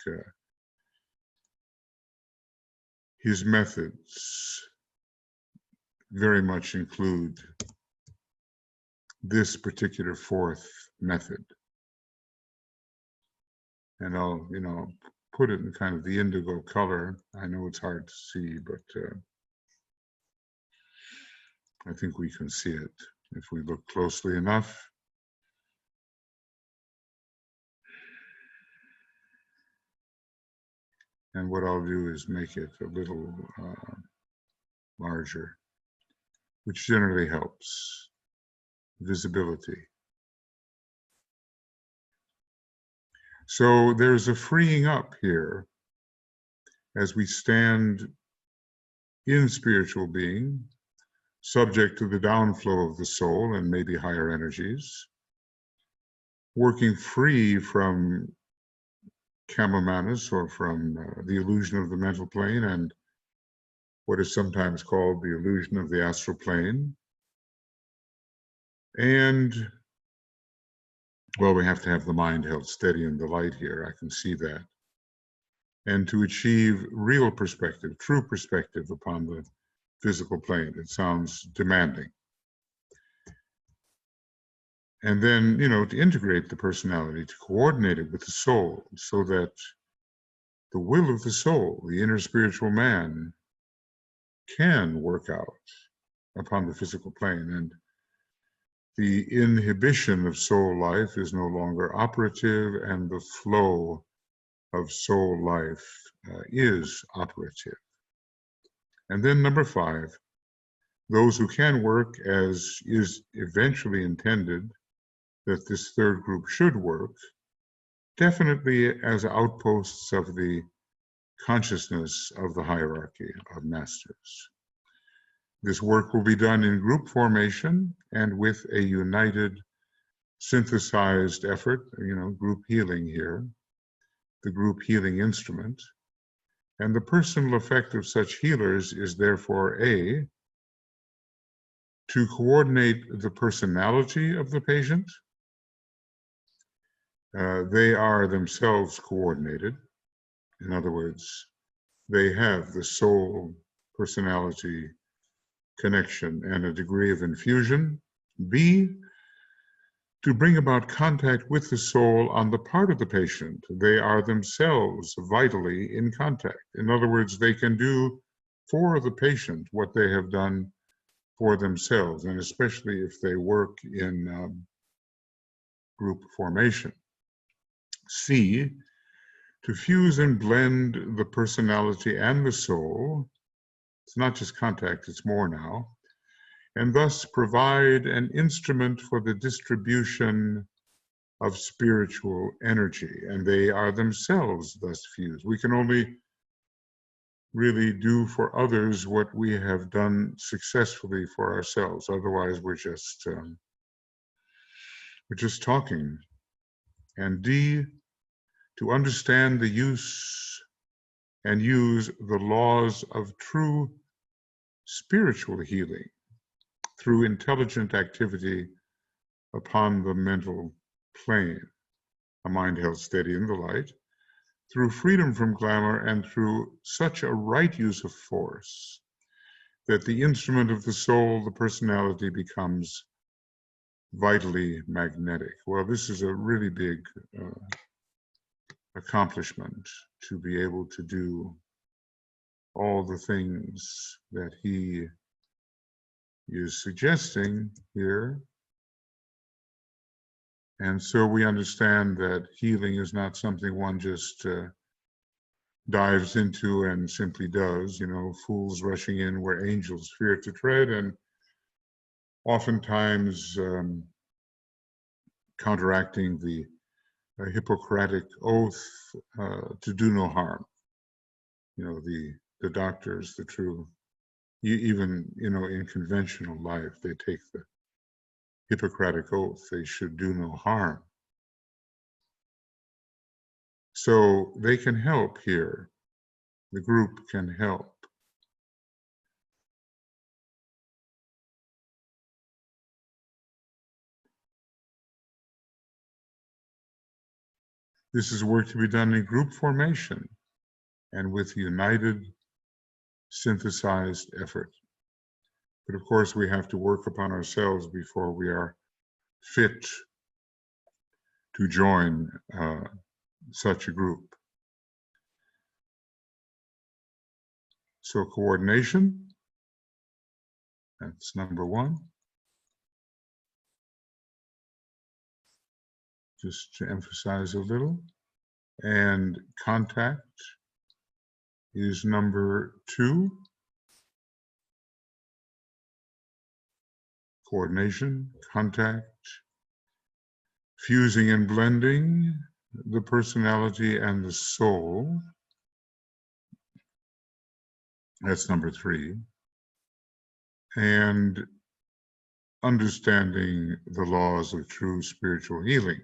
his methods very much include this particular fourth method. And I'll, put it in kind of the indigo color. I know it's hard to see, but I think we can see it if we look closely enough. And what I'll do is make it a little larger, which generally helps visibility. So there's a freeing up here as we stand in spiritual being, subject to the downflow of the soul and maybe higher energies, working free from Kamamanus, or from the illusion of the mental plane and what is sometimes called the illusion of the astral plane. And, well, we have to have the mind held steady in the light here. I can see that. And to achieve real perspective, true perspective upon the physical plane. It sounds demanding. And then, to integrate the personality, to coordinate it with the soul, so that the will of the soul, the inner spiritual man, can work out upon the physical plane. And the inhibition of soul life is no longer operative, and the flow of soul life is operative. And then number 5, those who can work as is eventually intended that this third group should work, definitely as outposts of the consciousness of the hierarchy of masters. This work will be done in group formation and with a united, synthesized effort, group healing here, the group healing instrument. And the personal effect of such healers is therefore A, to coordinate the personality of the patient. They are themselves coordinated. In other words, they have the soul personality connection and a degree of infusion. B, to bring about contact with the soul on the part of the patient. They are themselves vitally in contact. In other words, they can do for the patient what they have done for themselves, and especially if they work in group formation. C, to fuse and blend the personality and the soul. It's not just contact, it's more now. And thus provide an instrument for the distribution of spiritual energy. And they are themselves thus fused. We can only really do for others what we have done successfully for ourselves. Otherwise, we're just talking. And D, to understand the use and use the laws of true spiritual healing through intelligent activity upon the mental plane, a mind held steady in the light, through freedom from glamour and through such a right use of force that the instrument of the soul, the personality, becomes vitally magnetic. Well, this is a really big accomplishment, to be able to do all the things that he is suggesting here. And so we understand that healing is not something one just dives into and simply does, fools rushing in where angels fear to tread, and oftentimes counteracting the Hippocratic oath to do no harm. The doctors, the true, even, in conventional life, they take the Hippocratic oath, they should do no harm. So they can help here. The group can help. This is work to be done in group formation and with united, synthesized effort. But of course, we have to work upon ourselves before we are fit to join such a group. So coordination, that's number one. Just to emphasize a little. And contact is number two. Coordination, contact, fusing and blending the personality and the soul. That's number three. And understanding the laws of true spiritual healing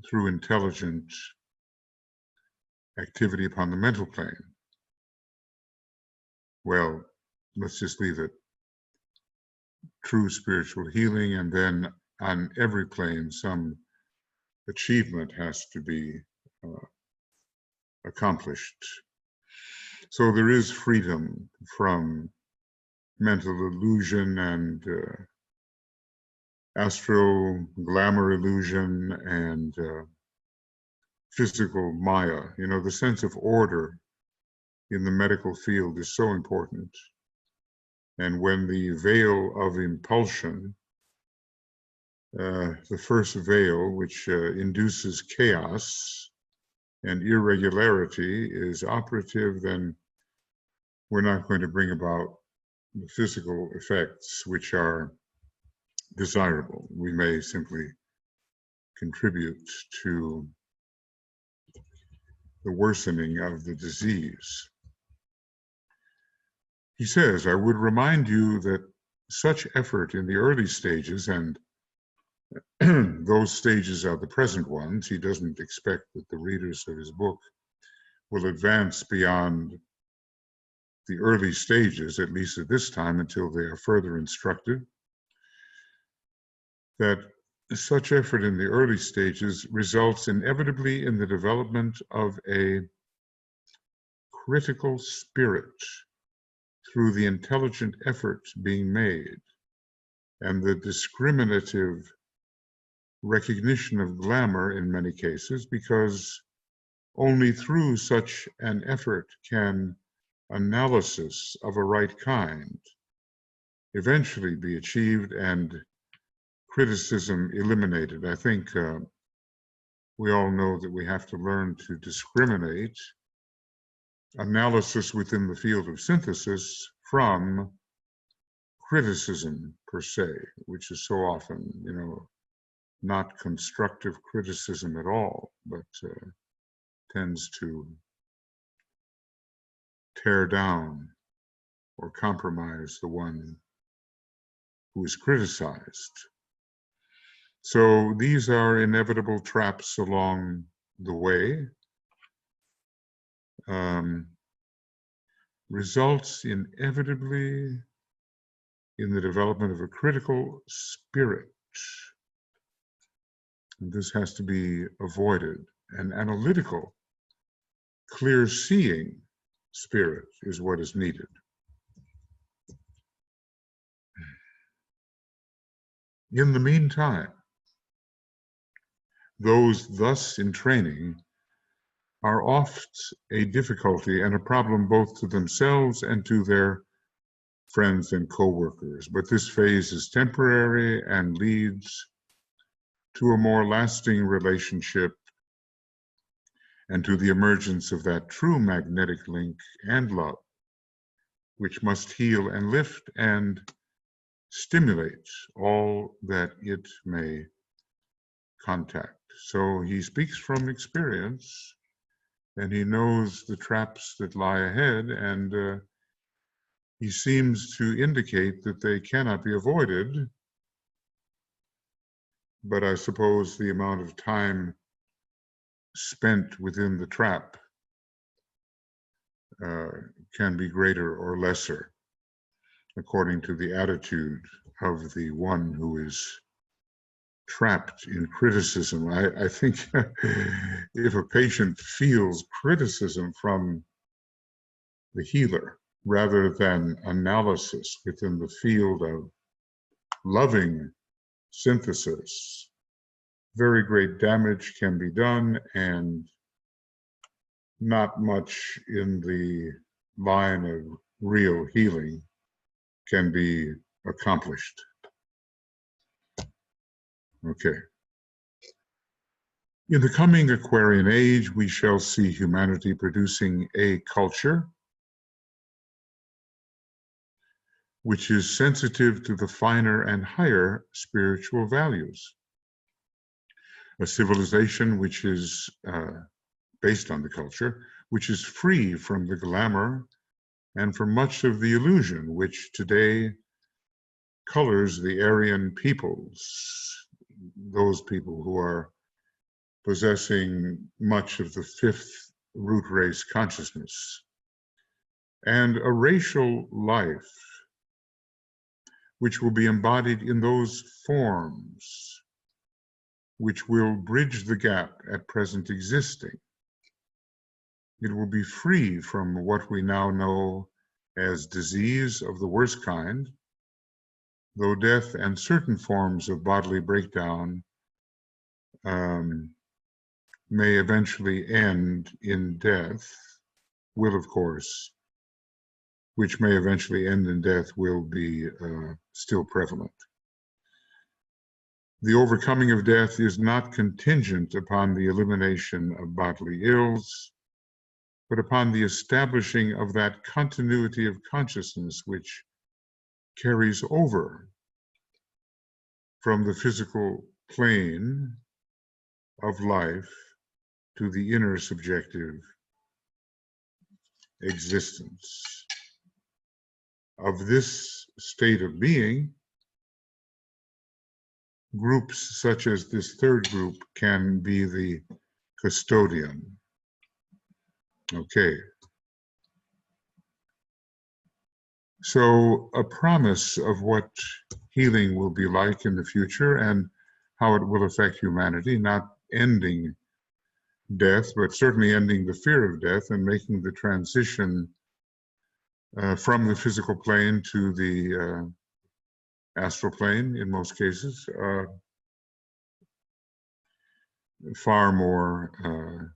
through intelligent activity upon the mental plane. Well, let's just leave it. True spiritual healing, and then on every plane, some achievement has to be accomplished. So there is freedom from mental illusion and astral glamour illusion and physical maya. You know, the sense of order in the medical field is so important. And when the veil of impulsion, the first veil, which induces chaos and irregularity, is operative, then we're not going to bring about the physical effects which are desirable. We may simply contribute to the worsening of the disease. He says, I would remind you that such effort in the early stages, and those stages are the present ones, he doesn't expect that the readers of his book will advance beyond the early stages, at least at this time, until they are further instructed, that such effort in the early stages results inevitably in the development of a critical spirit through the intelligent effort being made and the discriminative recognition of glamour in many cases, because only through such an effort can analysis of a right kind eventually be achieved and criticism eliminated. I think we all know that we have to learn to discriminate analysis within the field of synthesis from criticism per se, which is so often, you know, not constructive criticism at all, but tends to tear down or compromise the one who is criticized. So these are inevitable traps along the way. Results inevitably in the development of a critical spirit. And this has to be avoided. An analytical, clear-seeing spirit is what is needed. In the meantime, those thus in training are oft a difficulty and a problem both to themselves and to their friends and co-workers. But this phase is temporary and leads to a more lasting relationship and to the emergence of that true magnetic link and love, which must heal and lift and stimulate all that it may contact. So he speaks from experience, and he knows the traps that lie ahead, and he seems to indicate that they cannot be avoided. But I suppose the amount of time spent within the trap can be greater or lesser, according to the attitude of the one who is trapped in criticism. I think if a patient feels criticism from the healer rather than analysis within the field of loving synthesis, very great damage can be done and not much in the line of real healing can be accomplished. Okay. In the coming Aquarian age, we shall see humanity producing a culture which is sensitive to the finer and higher spiritual values. A civilization which is based on the culture, which is free from the glamour and from much of the illusion which today colors the Aryan peoples, those people who are possessing much of the fifth root race consciousness, and a racial life which will be embodied in those forms which will bridge the gap at present existing. It will be free from what we now know as disease of the worst kind, though death and certain forms of bodily breakdown may eventually end in death, will of course, which may eventually end in death, will be still prevalent. The overcoming of death is not contingent upon the elimination of bodily ills, but upon the establishing of that continuity of consciousness which carries over from the physical plane of life to the inner subjective existence. Of this state of being, groups such as this third group can be the custodian. Okay. So a promise of what healing will be like in the future and how it will affect humanity, not ending death, but certainly ending the fear of death and making the transition from the physical plane to the astral plane in most cases, far more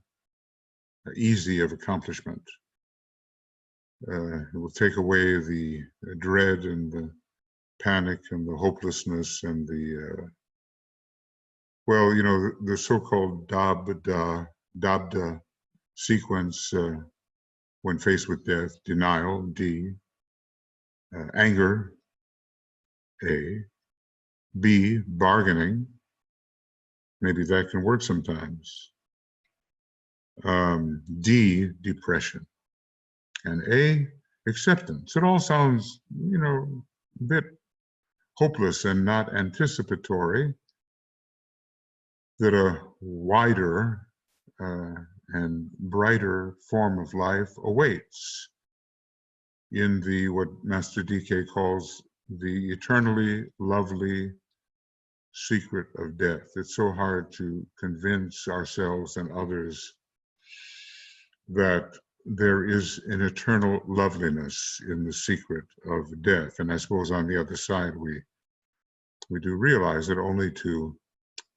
easy of accomplishment. It will take away the dread and the panic and the hopelessness and the, well, you know, the so-called Dabda sequence when faced with death: denial, D; anger, A; B, bargaining. Maybe that can work sometimes. D, depression. And A, acceptance. It all sounds, you know, a bit hopeless and not anticipatory that a wider and brighter form of life awaits in the, what Master DK calls the eternally lovely secret of death. It's so hard to convince ourselves and others that there is an eternal loveliness in the secret of death. And I suppose on the other side, we do realize that only to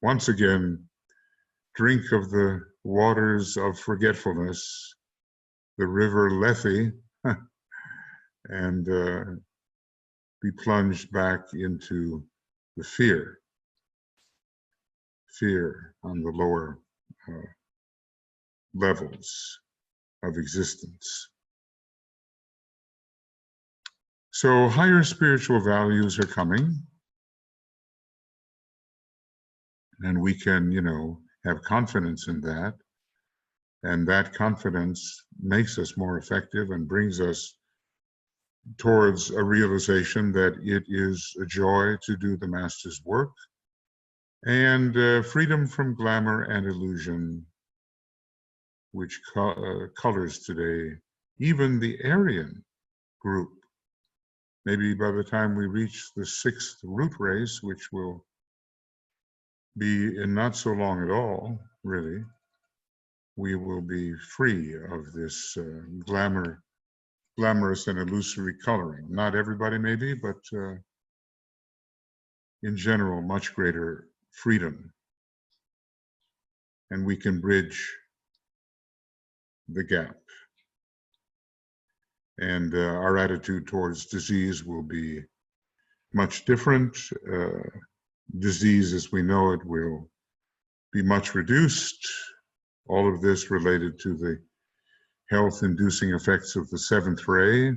once again drink of the waters of forgetfulness, the river Lethe, and be plunged back into the fear on the lower levels of existence. So higher spiritual values are coming, and we can, you know, have confidence in that. And that confidence makes us more effective and brings us towards a realization that it is a joy to do the Master's work, and freedom from glamour and illusion, which colors today even the Aryan group. Maybe by the time we reach the sixth root race, which will be in not so long at all, really, we will be free of this glamorous and illusory coloring. Not everybody maybe, but in general, much greater freedom. And we can bridge the gap. And our attitude towards disease will be much different. Disease as we know it will be much reduced. All of this related to the health-inducing effects of the seventh ray.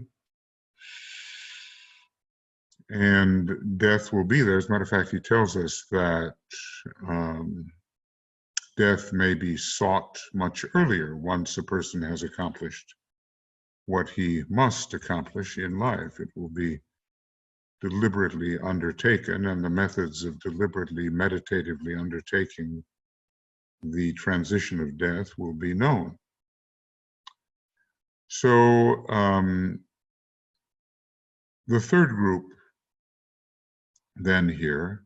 And death will be there. As a matter of fact, he tells us that death may be sought much earlier once a person has accomplished what he must accomplish in life. It will be deliberately undertaken, and the methods of deliberately, meditatively undertaking the transition of death will be known. So the third group then here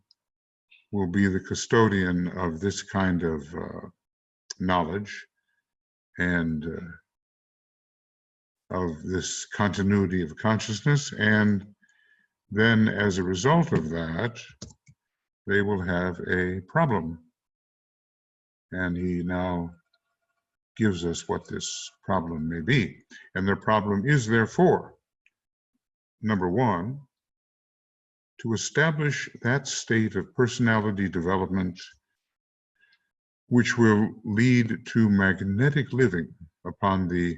will be the custodian of this kind of knowledge and of this continuity of consciousness, and then as a result of that, they will have a problem. And he now gives us what this problem may be. And their problem is therefore, number one, to establish that state of personality development which will lead to magnetic living upon the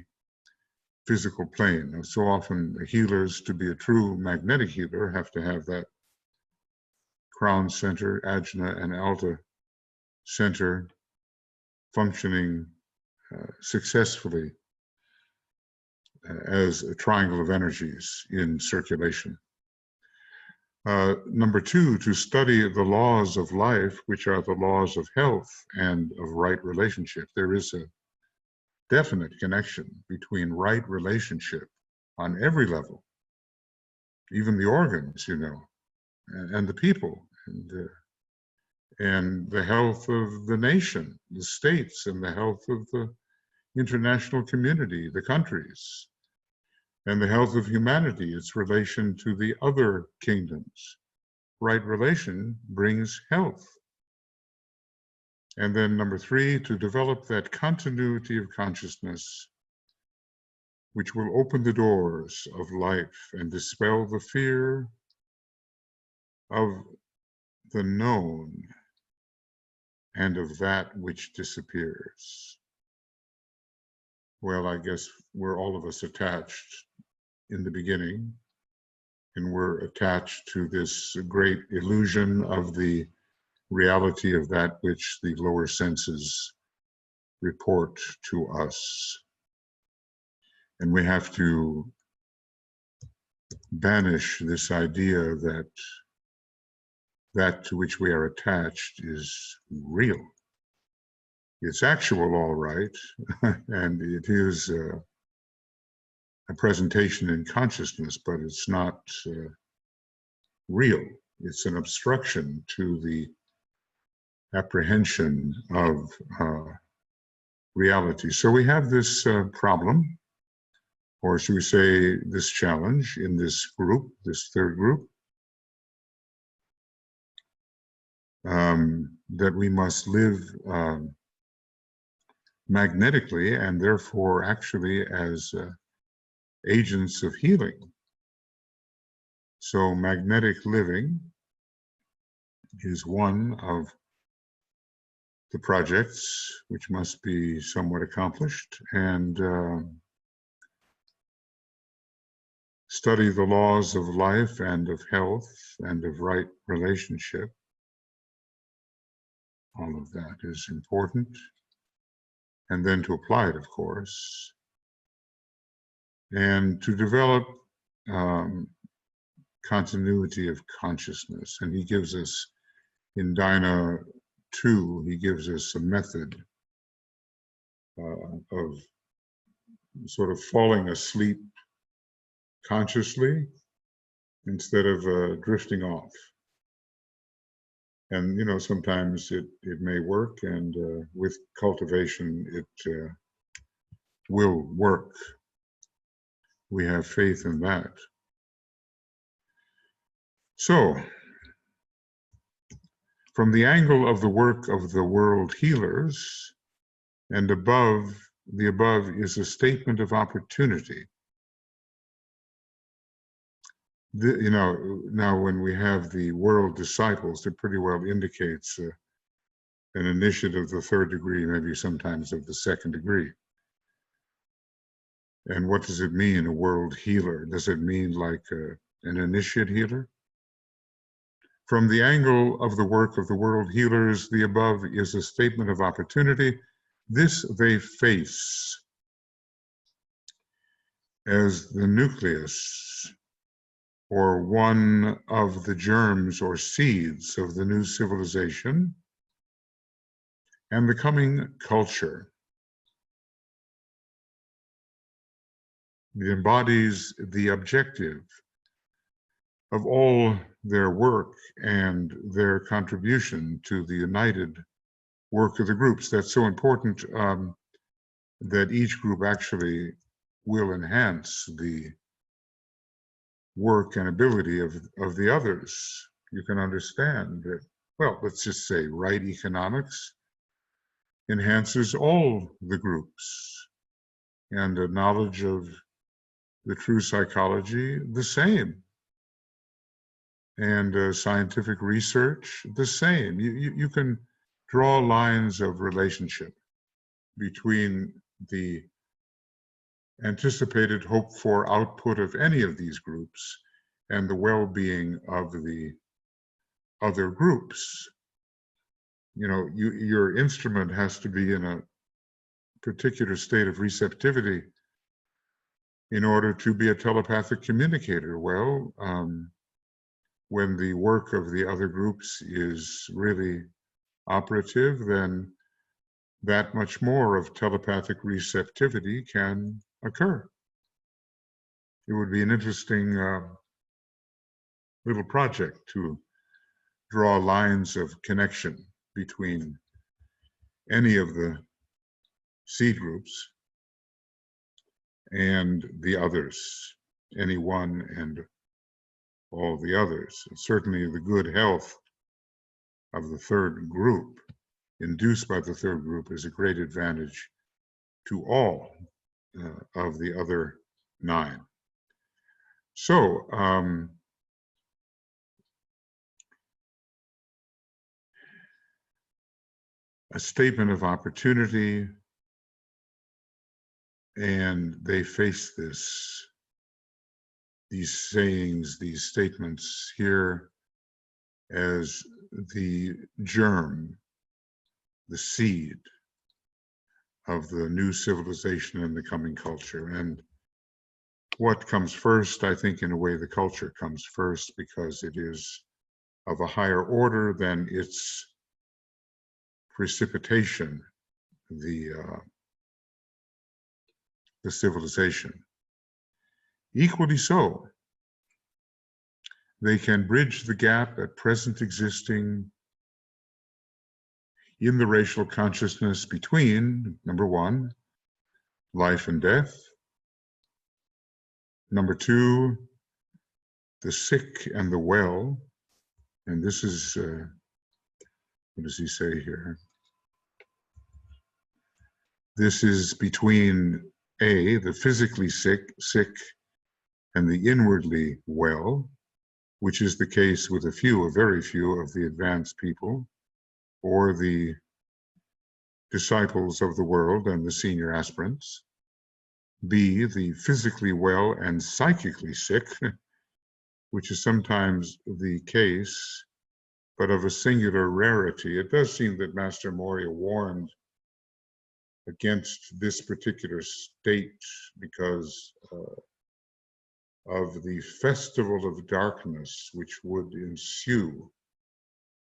physical plane. So often the healers, to be a true magnetic healer, have to have that crown center, ajna and alta center functioning successfully as a triangle of energies in circulation. Number two, to study the laws of life, which are the laws of health and of right relationship. There is a definite connection between right relationship on every level, even the organs, you know, and the people, and the health of the nation, the states, and the health of the international community, the countries, and the health of humanity, its relation to the other kingdoms. Right relation brings health. And then number three, to develop that continuity of consciousness which will open the doors of life and dispel the fear of the known and of that which disappears. Well, I guess we're all of us attached in the beginning, and we're attached to this great illusion of the reality of that which the lower senses report to us. And we have to banish this idea that that to which we are attached is real. It's actual, all right, and it is a presentation in consciousness, but it's not real. It's an obstruction to the apprehension of reality. So we have this problem, or should we say this challenge in this group, this third group, that we must live magnetically and therefore actually as agents of healing. So magnetic living is one of the projects which must be somewhat accomplished, and study the laws of life and of health and of right relationship. All of that is important. And then to apply it, of course, and to develop continuity of consciousness. And he gives us, in Dhyana 2, he gives us a method of sort of falling asleep consciously instead of drifting off. And, you know, sometimes it may work, and with cultivation, it will work. We have faith in that. So, from the angle of the work of the world healers, and above, the above is a statement of opportunity. You know, now when we have the world disciples, it pretty well indicates an initiate of the third degree, maybe sometimes of the second degree. And what does it mean, a world healer? Does it mean like an initiate healer? From the angle of the work of the world healers, the above is a statement of opportunity. This they face as the nucleus, or one of the germs or seeds of the new civilization and the coming culture. It embodies the objective of all their work and their contribution to the united work of the groups. That's so important, that each group actually will enhance the work and ability of the others. You can understand that, well, let's just say right economics enhances all the groups, and a knowledge of the true psychology, the same. And scientific research, the same. You can draw lines of relationship between the anticipated hope for output of any of these groups and the well-being of the other groups. You know, your instrument has to be in a particular state of receptivity in order to be a telepathic communicator. Well, when the work of the other groups is really operative, then that much more of telepathic receptivity can occur. It would be an interesting little project to draw lines of connection between any of the seed groups and the others, any one and all the others. And certainly the good health of the third group, induced by the third group, is a great advantage to all of the other 9. So, a statement of opportunity, and they face these sayings, these statements here as the germ, the seed of the new civilization and the coming culture. And what comes first? I think in a way the culture comes first, because it is of a higher order than its precipitation, the civilization. Equally so, they can bridge the gap at present existing in the racial consciousness between, number 1, life and death, number 2, the sick and the well. And this is, what does he say here? This is between A, the physically sick, and the inwardly well, which is the case with a very few of the advanced people, or the disciples of the world and the senior aspirants. B, the physically well and psychically sick, which is sometimes the case, but of a singular rarity. It does seem that Master Moria warned against this particular state because of the festival of darkness which would ensue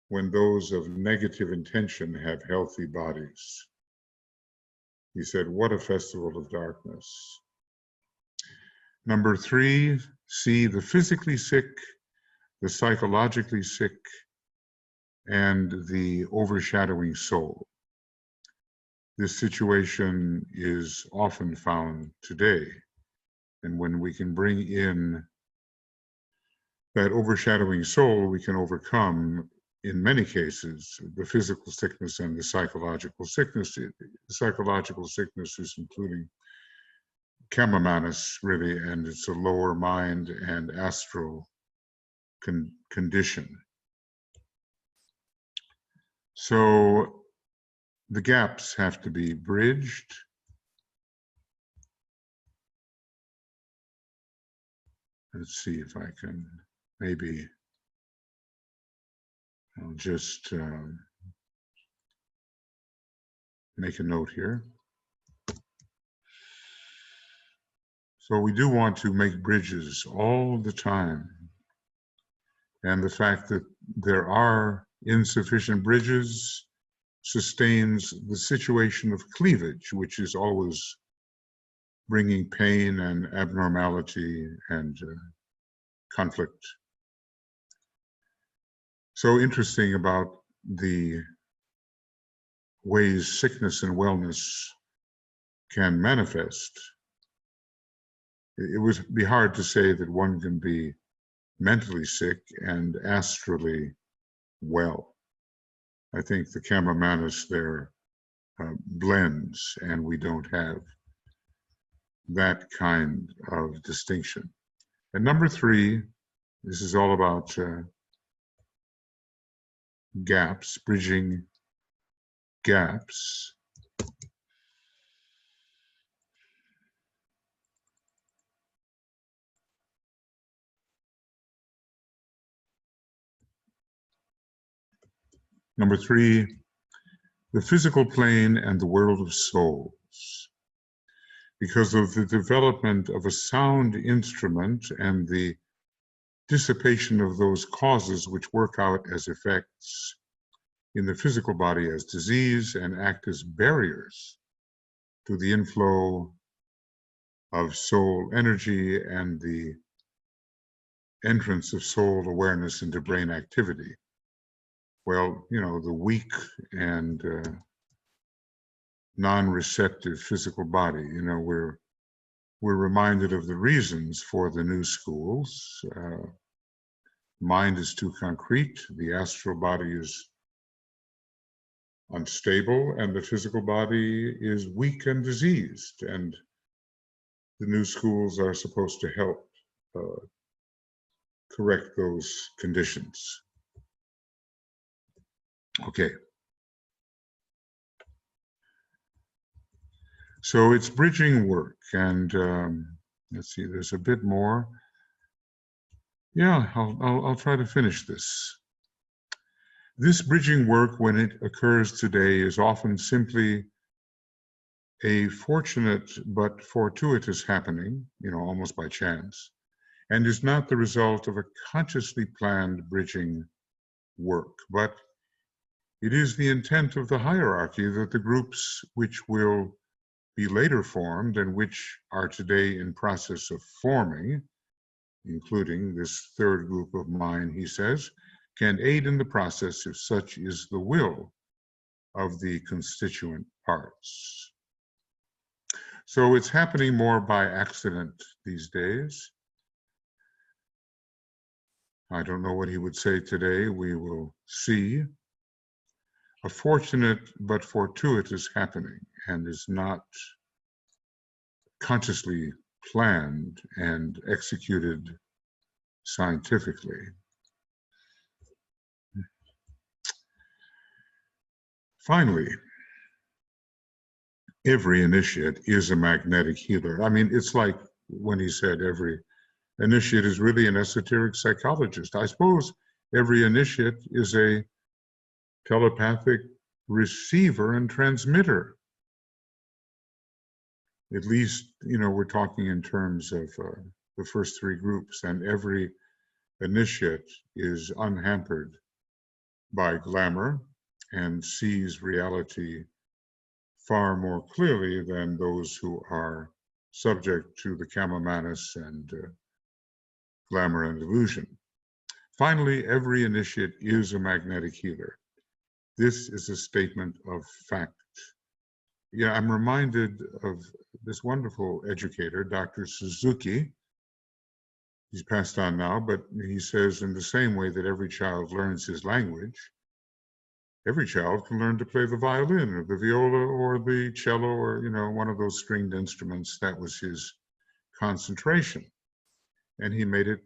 when those of negative intention have healthy bodies. He said, what a festival of darkness. Number 3, see the physically sick, the psychologically sick, and the overshadowing soul. This situation is often found today. And when we can bring in that overshadowing soul, we can overcome, in many cases, the physical sickness and the psychological sickness. Psychological sicknesses, including Kamamanus, really, and it's a lower mind and astral condition. So the gaps have to be bridged. Let's see if I can maybe, I'll just make a note here. So we do want to make bridges all the time. And the fact that there are insufficient bridges sustains the situation of cleavage, which is always bringing pain and abnormality and conflict. So interesting about the ways sickness and wellness can manifest. It would be hard to say that one can be mentally sick and astrally well. I think the Kamamanus there blends, and we don't have that kind of distinction. And number 3, this is all about gaps, bridging gaps. Number 3, the physical plane and the world of souls. Because of the development of a sound instrument and the dissipation of those causes which work out as effects in the physical body as disease and act as barriers to the inflow of soul energy and the entrance of soul awareness into brain activity. Well, you know, the weak and non-receptive physical body, you know, we're reminded of the reasons for the new schools. Mind is too concrete, the astral body is unstable, and the physical body is weak and diseased. And the new schools are supposed to help correct those conditions. Okay. So it's bridging work, and let's see, there's a bit more. Yeah, I'll try to finish this. This bridging work, when it occurs today, is often simply a fortunate but fortuitous happening, you know, almost by chance, and is not the result of a consciously planned bridging work, but it is the intent of the hierarchy that the groups which will be later formed and which are today in process of forming, including this third group of mine, he says, can aid in the process if such is the will of the constituent parts. So it's happening more by accident these days. I don't know what he would say today. We will see. A fortunate but fortuitous happening, and is not consciously planned and executed scientifically. Finally, every initiate is a magnetic healer. I mean, it's like when he said every initiate is really an esoteric psychologist. I suppose every initiate is a telepathic receiver and transmitter. At least, you know, we're talking in terms of the first 3 groups, and every initiate is unhampered by glamour and sees reality far more clearly than those who are subject to the Kamamanus and glamour and illusion. Finally, every initiate is a magnetic healer. This is a statement of fact. Yeah, I'm reminded of this wonderful educator, Dr. Suzuki. He's passed on now, but he says in the same way that every child learns his language, every child can learn to play the violin or the viola or the cello or, one of those stringed instruments. That was his concentration. And he made it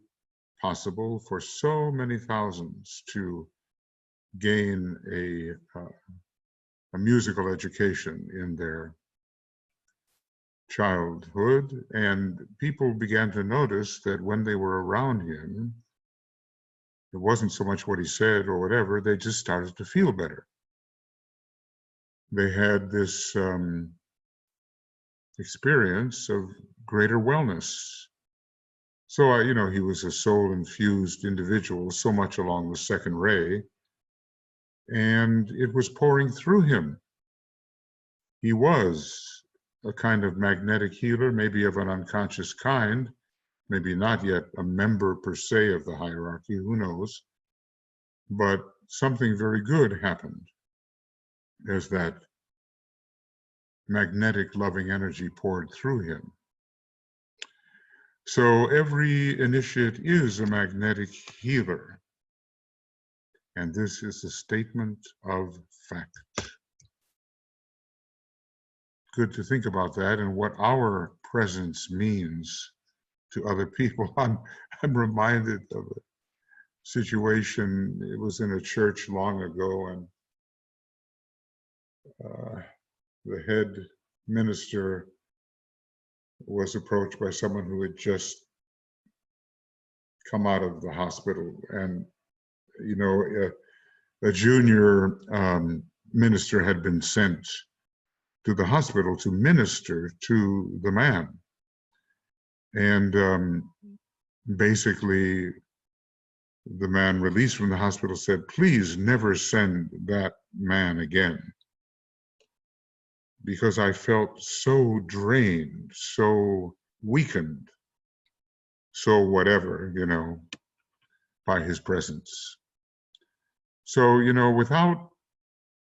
possible for so many thousands to gain a musical education in their childhood. And people began to notice that when they were around him, it wasn't so much what he said or whatever, they just started to feel better. They had this experience of greater wellness. So, he was a soul-infused individual, so much along the second ray, and it was pouring through him. He was a kind of magnetic healer, maybe of an unconscious kind, maybe not yet a member per se of the hierarchy, who knows, but something very good happened as that magnetic loving energy poured through him. So every initiate is a magnetic healer, and this is a statement of fact. Good to think about that and what our presence means to other people. I'm reminded of a situation. It was in a church long ago, and the head minister was approached by someone who had just come out of the hospital, and a junior minister had been sent to the hospital to minister to the man. And basically, the man released from the hospital said, "Please never send that man again, because I felt so drained, so weakened, so whatever, by his presence." So, without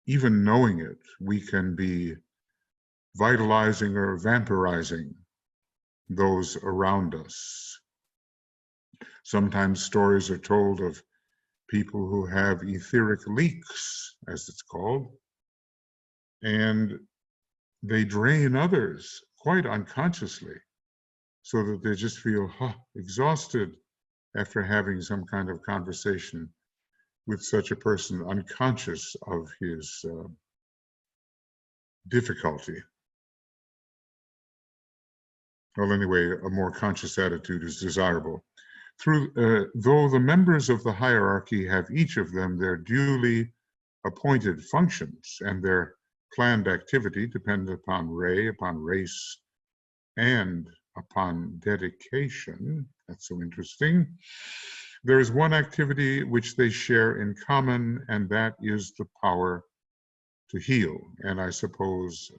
even knowing it, we can be vitalizing or vampirizing those around us. Sometimes stories are told of people who have etheric leaks, as it's called, and they drain others quite unconsciously, so that they just feel exhausted after having some kind of conversation with such a person, unconscious of his difficulty. Well, anyway, a more conscious attitude is desirable. Though the members of the hierarchy have each of them their duly appointed functions and their planned activity dependent upon ray, upon race, and upon dedication. That's so interesting. There is one activity which they share in common, and that is the power to heal. And I suppose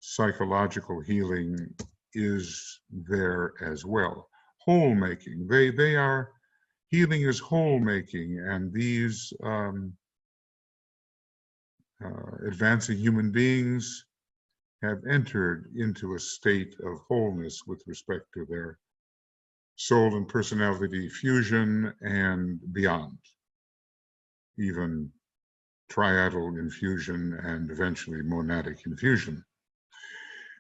psychological healing is there as well. Whole making. They are, healing is whole making, and these advancing human beings have entered into a state of wholeness with respect to their soul and personality fusion and beyond, even triadal infusion and eventually monadic infusion.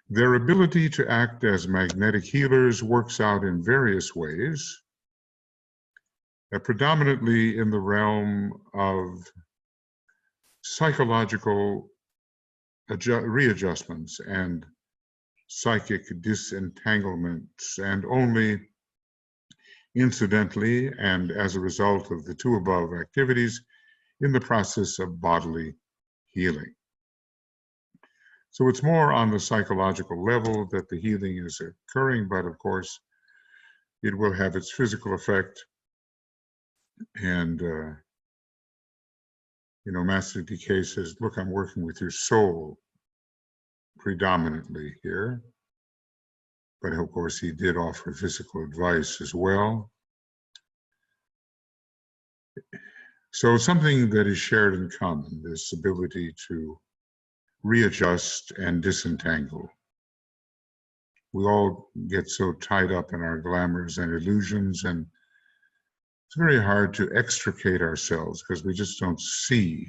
Their ability to act as magnetic healers works out in various ways, predominantly in the realm of psychological readjustments and psychic disentanglements, and only incidentally and as a result of the two above activities in the process of bodily healing. So it's more on the psychological level that the healing is occurring, but of course it will have its physical effect. And Master DK says, look, I'm working with your soul predominantly here. But of course, he did offer physical advice as well. So something that is shared in common, this ability to readjust and disentangle. We all get so tied up in our glamours and illusions, and it's very hard to extricate ourselves because we just don't see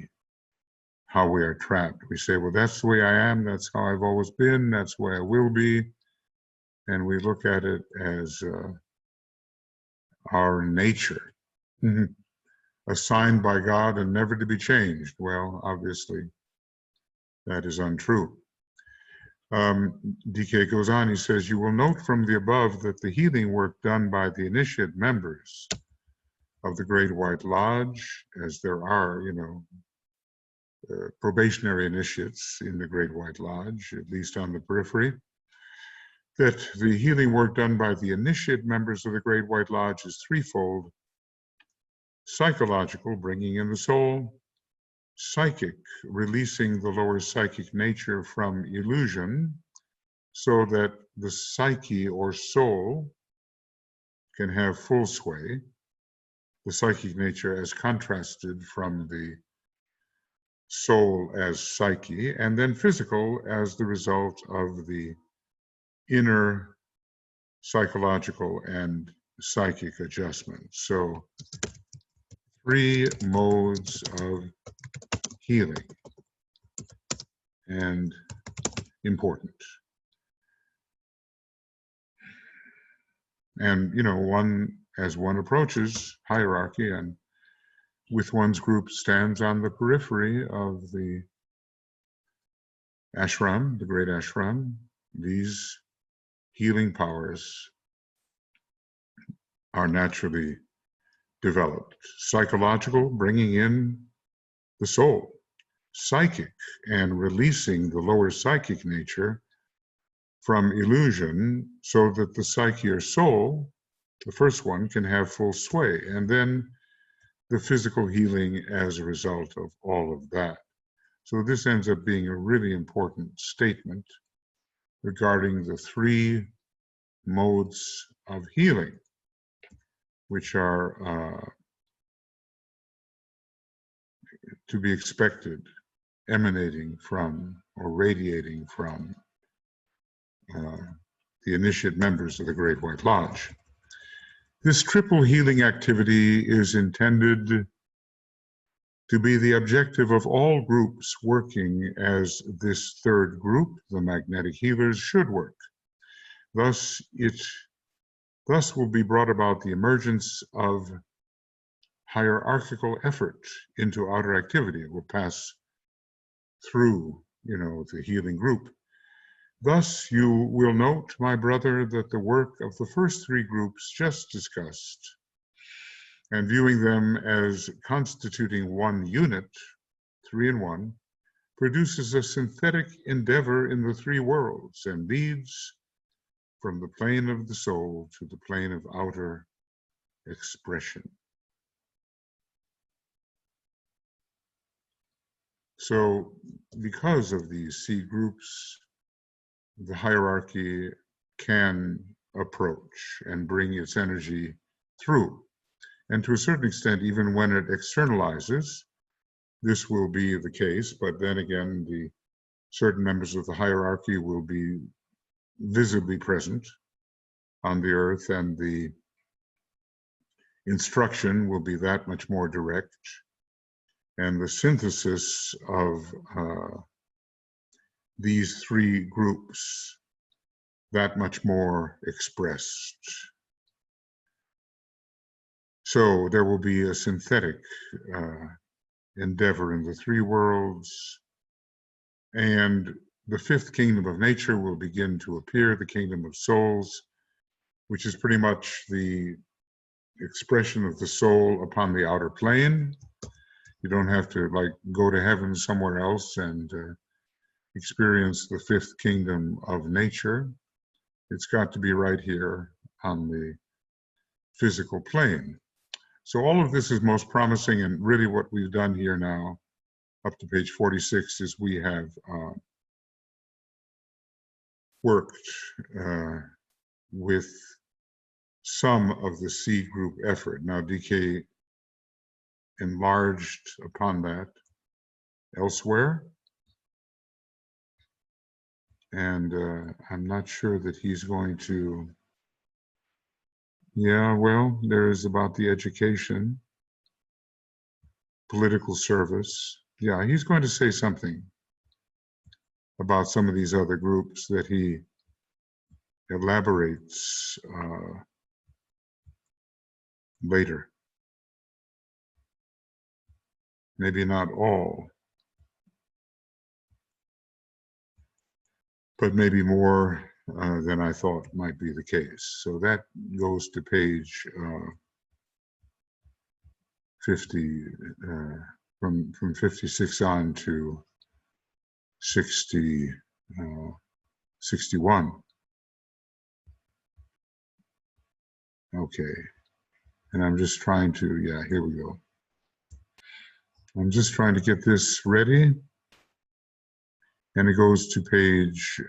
how we are trapped. We say, well, that's the way I am, that's how I've always been, that's the way I will be. And we look at it as our nature, assigned by God and never to be changed. Well, obviously, that is untrue. DK goes on, he says, you will note from the above that the healing work done by the initiate members of the Great White Lodge, as there are, probationary initiates in the Great White Lodge, at least on the periphery, that the healing work done by the initiate members of the Great White Lodge is threefold: psychological, bringing in the soul; psychic, releasing the lower psychic nature from illusion so that the psyche or soul can have full sway, the psychic nature as contrasted from the soul as psyche; and then physical as the result of the inner psychological and psychic adjustment. So 3 modes of healing, and important. And, as one approaches hierarchy and with one's group stands on the periphery of the ashram, the great ashram, these healing powers are naturally developed. Psychological, bringing in the soul; psychic, and releasing the lower psychic nature from illusion so that the psyche or soul, the first one, can have full sway; and then the physical healing as a result of all of that. So this ends up being a really important statement regarding the 3 modes of healing, which are to be expected, emanating from or radiating from the initiate members of the Great White Lodge. This triple healing activity is intended to be the objective of all groups working as this third group, the magnetic healers, should work. Thus will be brought about the emergence of hierarchical effort into outer activity. It will pass through, the healing group. Thus, you will note, my brother, that the work of the first 3 groups just discussed, and viewing them as constituting one unit, 3 in 1, produces a synthetic endeavor in the 3 worlds and leads from the plane of the soul to the plane of outer expression. So, because of these C groups, the hierarchy can approach and bring its energy through. And to a certain extent, even when it externalizes, this will be the case, but then again, the certain members of the hierarchy will be visibly present on the earth, and the instruction will be that much more direct, and the synthesis of these 3 groups that much more expressed. So there will be a synthetic endeavor in the 3 worlds, and the 5th kingdom of nature will begin to appear, the kingdom of souls, which is pretty much the expression of the soul upon the outer plane. You don't have to go to heaven somewhere else and experience the 5th kingdom of nature. It's got to be right here on the physical plane. So all of this is most promising, and really what we've done here now, up to page 46, is we have worked with some of the C group effort. Now, DK enlarged upon that elsewhere. And I'm not sure that he's going to, yeah, well, there's about the education, political service. Yeah, he's going to say something about some of these other groups that he elaborates later. Maybe not all, but maybe more than I thought might be the case. So that goes to page 50, from 56 on to 60, 61. Okay, and I'm just trying to, yeah, here we go. I'm just trying to get this ready. And it goes to page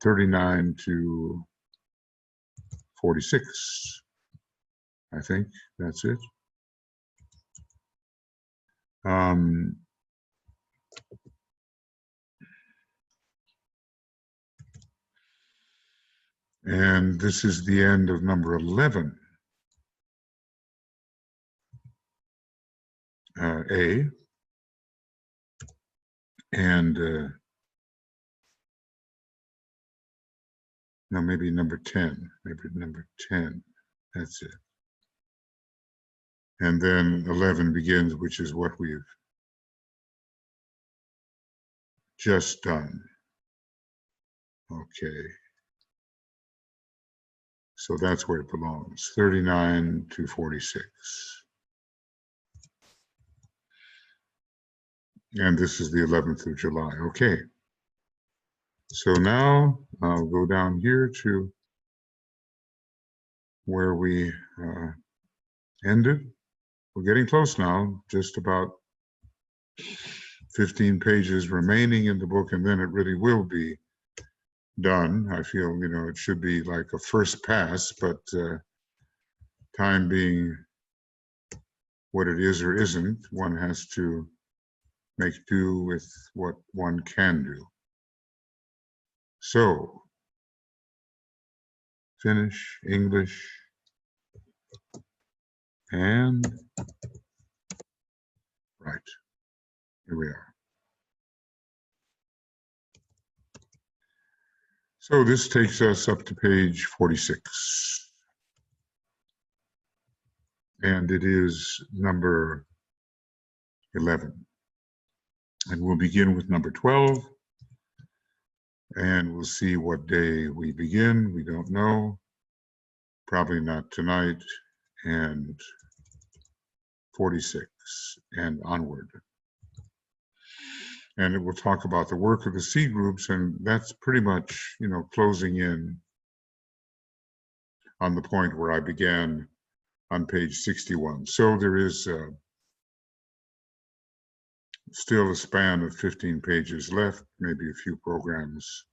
39 to 46. I think that's it. And this is the end of number 11. A. And no, maybe number 10. Maybe number 10. That's it. And then 11 begins, which is what we've just done. Okay. So that's where it belongs, 39 to 46. And this is the 11th of July. Okay. So now I'll go down here to where we ended. We're getting close now, just about 15 pages remaining in the book, and then it really will be done. I feel, you know, it should be like a first pass, but time being what it is or isn't, one has to make do with what one can do. So, finish, English, and right, here we are. So this takes us up to page 46. And it is number 11. And we'll begin with number 12. And we'll see what day we begin. We don't know. Probably not tonight. And 46 and onward. And it will talk about the work of the C groups, and that's pretty much, you know, closing in on the point where I began on page 61. So there is still a span of 15 pages left, maybe a few programs.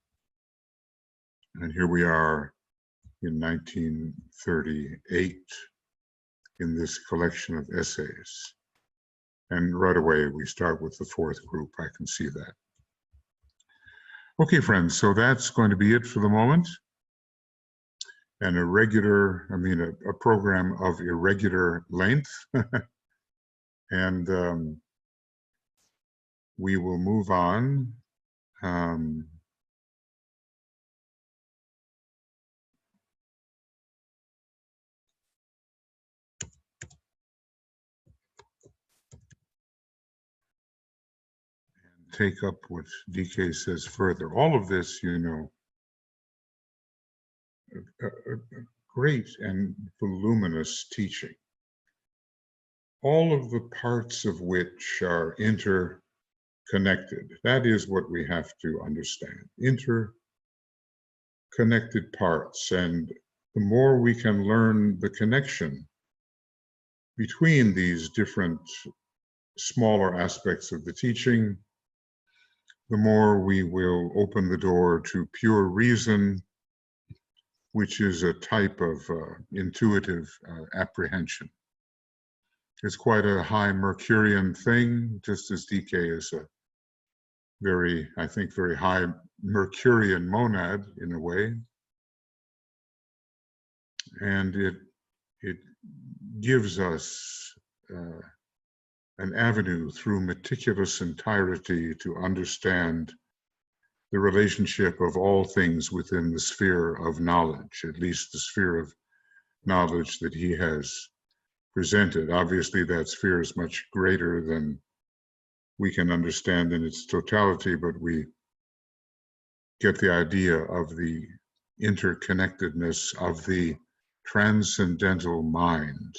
And here we are in 1938 in this collection of essays. And right away, we start with the fourth group. I can see that. Okay, friends, so that's going to be it for the moment. And a program of irregular length. And we will move on. Take up what DK says further. All of this, you know, a great and voluminous teaching. All of the parts of which are interconnected. That is what we have to understand. Interconnected parts. And the more we can learn the connection between these different smaller aspects of the teaching, the more we will open the door to pure reason, which is a type of intuitive apprehension. It's quite a high Mercurian thing, just as DK is a very, I think, very high Mercurian monad in a way. And it gives us an avenue through meticulous entirety to understand the relationship of all things within the sphere of knowledge, at least the sphere of knowledge that he has presented. Obviously, that sphere is much greater than we can understand in its totality, but we get the idea of the interconnectedness of the transcendental mind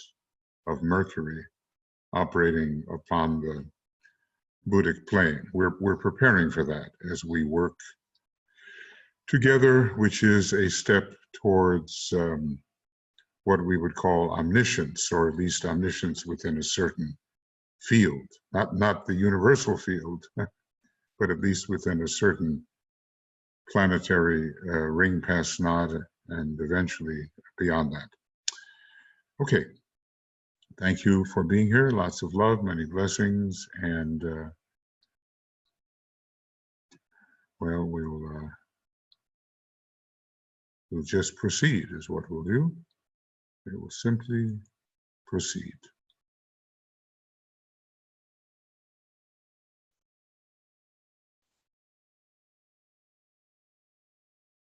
of Mercury operating upon the Buddhic plane. We're preparing for that as we work together, which is a step towards what we would call omniscience, or at least omniscience within a certain field, not the universal field, but at least within a certain planetary ring past Nod, and eventually beyond that. Okay, thank you for being here. Lots of love, many blessings, and well, we'll just proceed is what we'll do. We will simply proceed.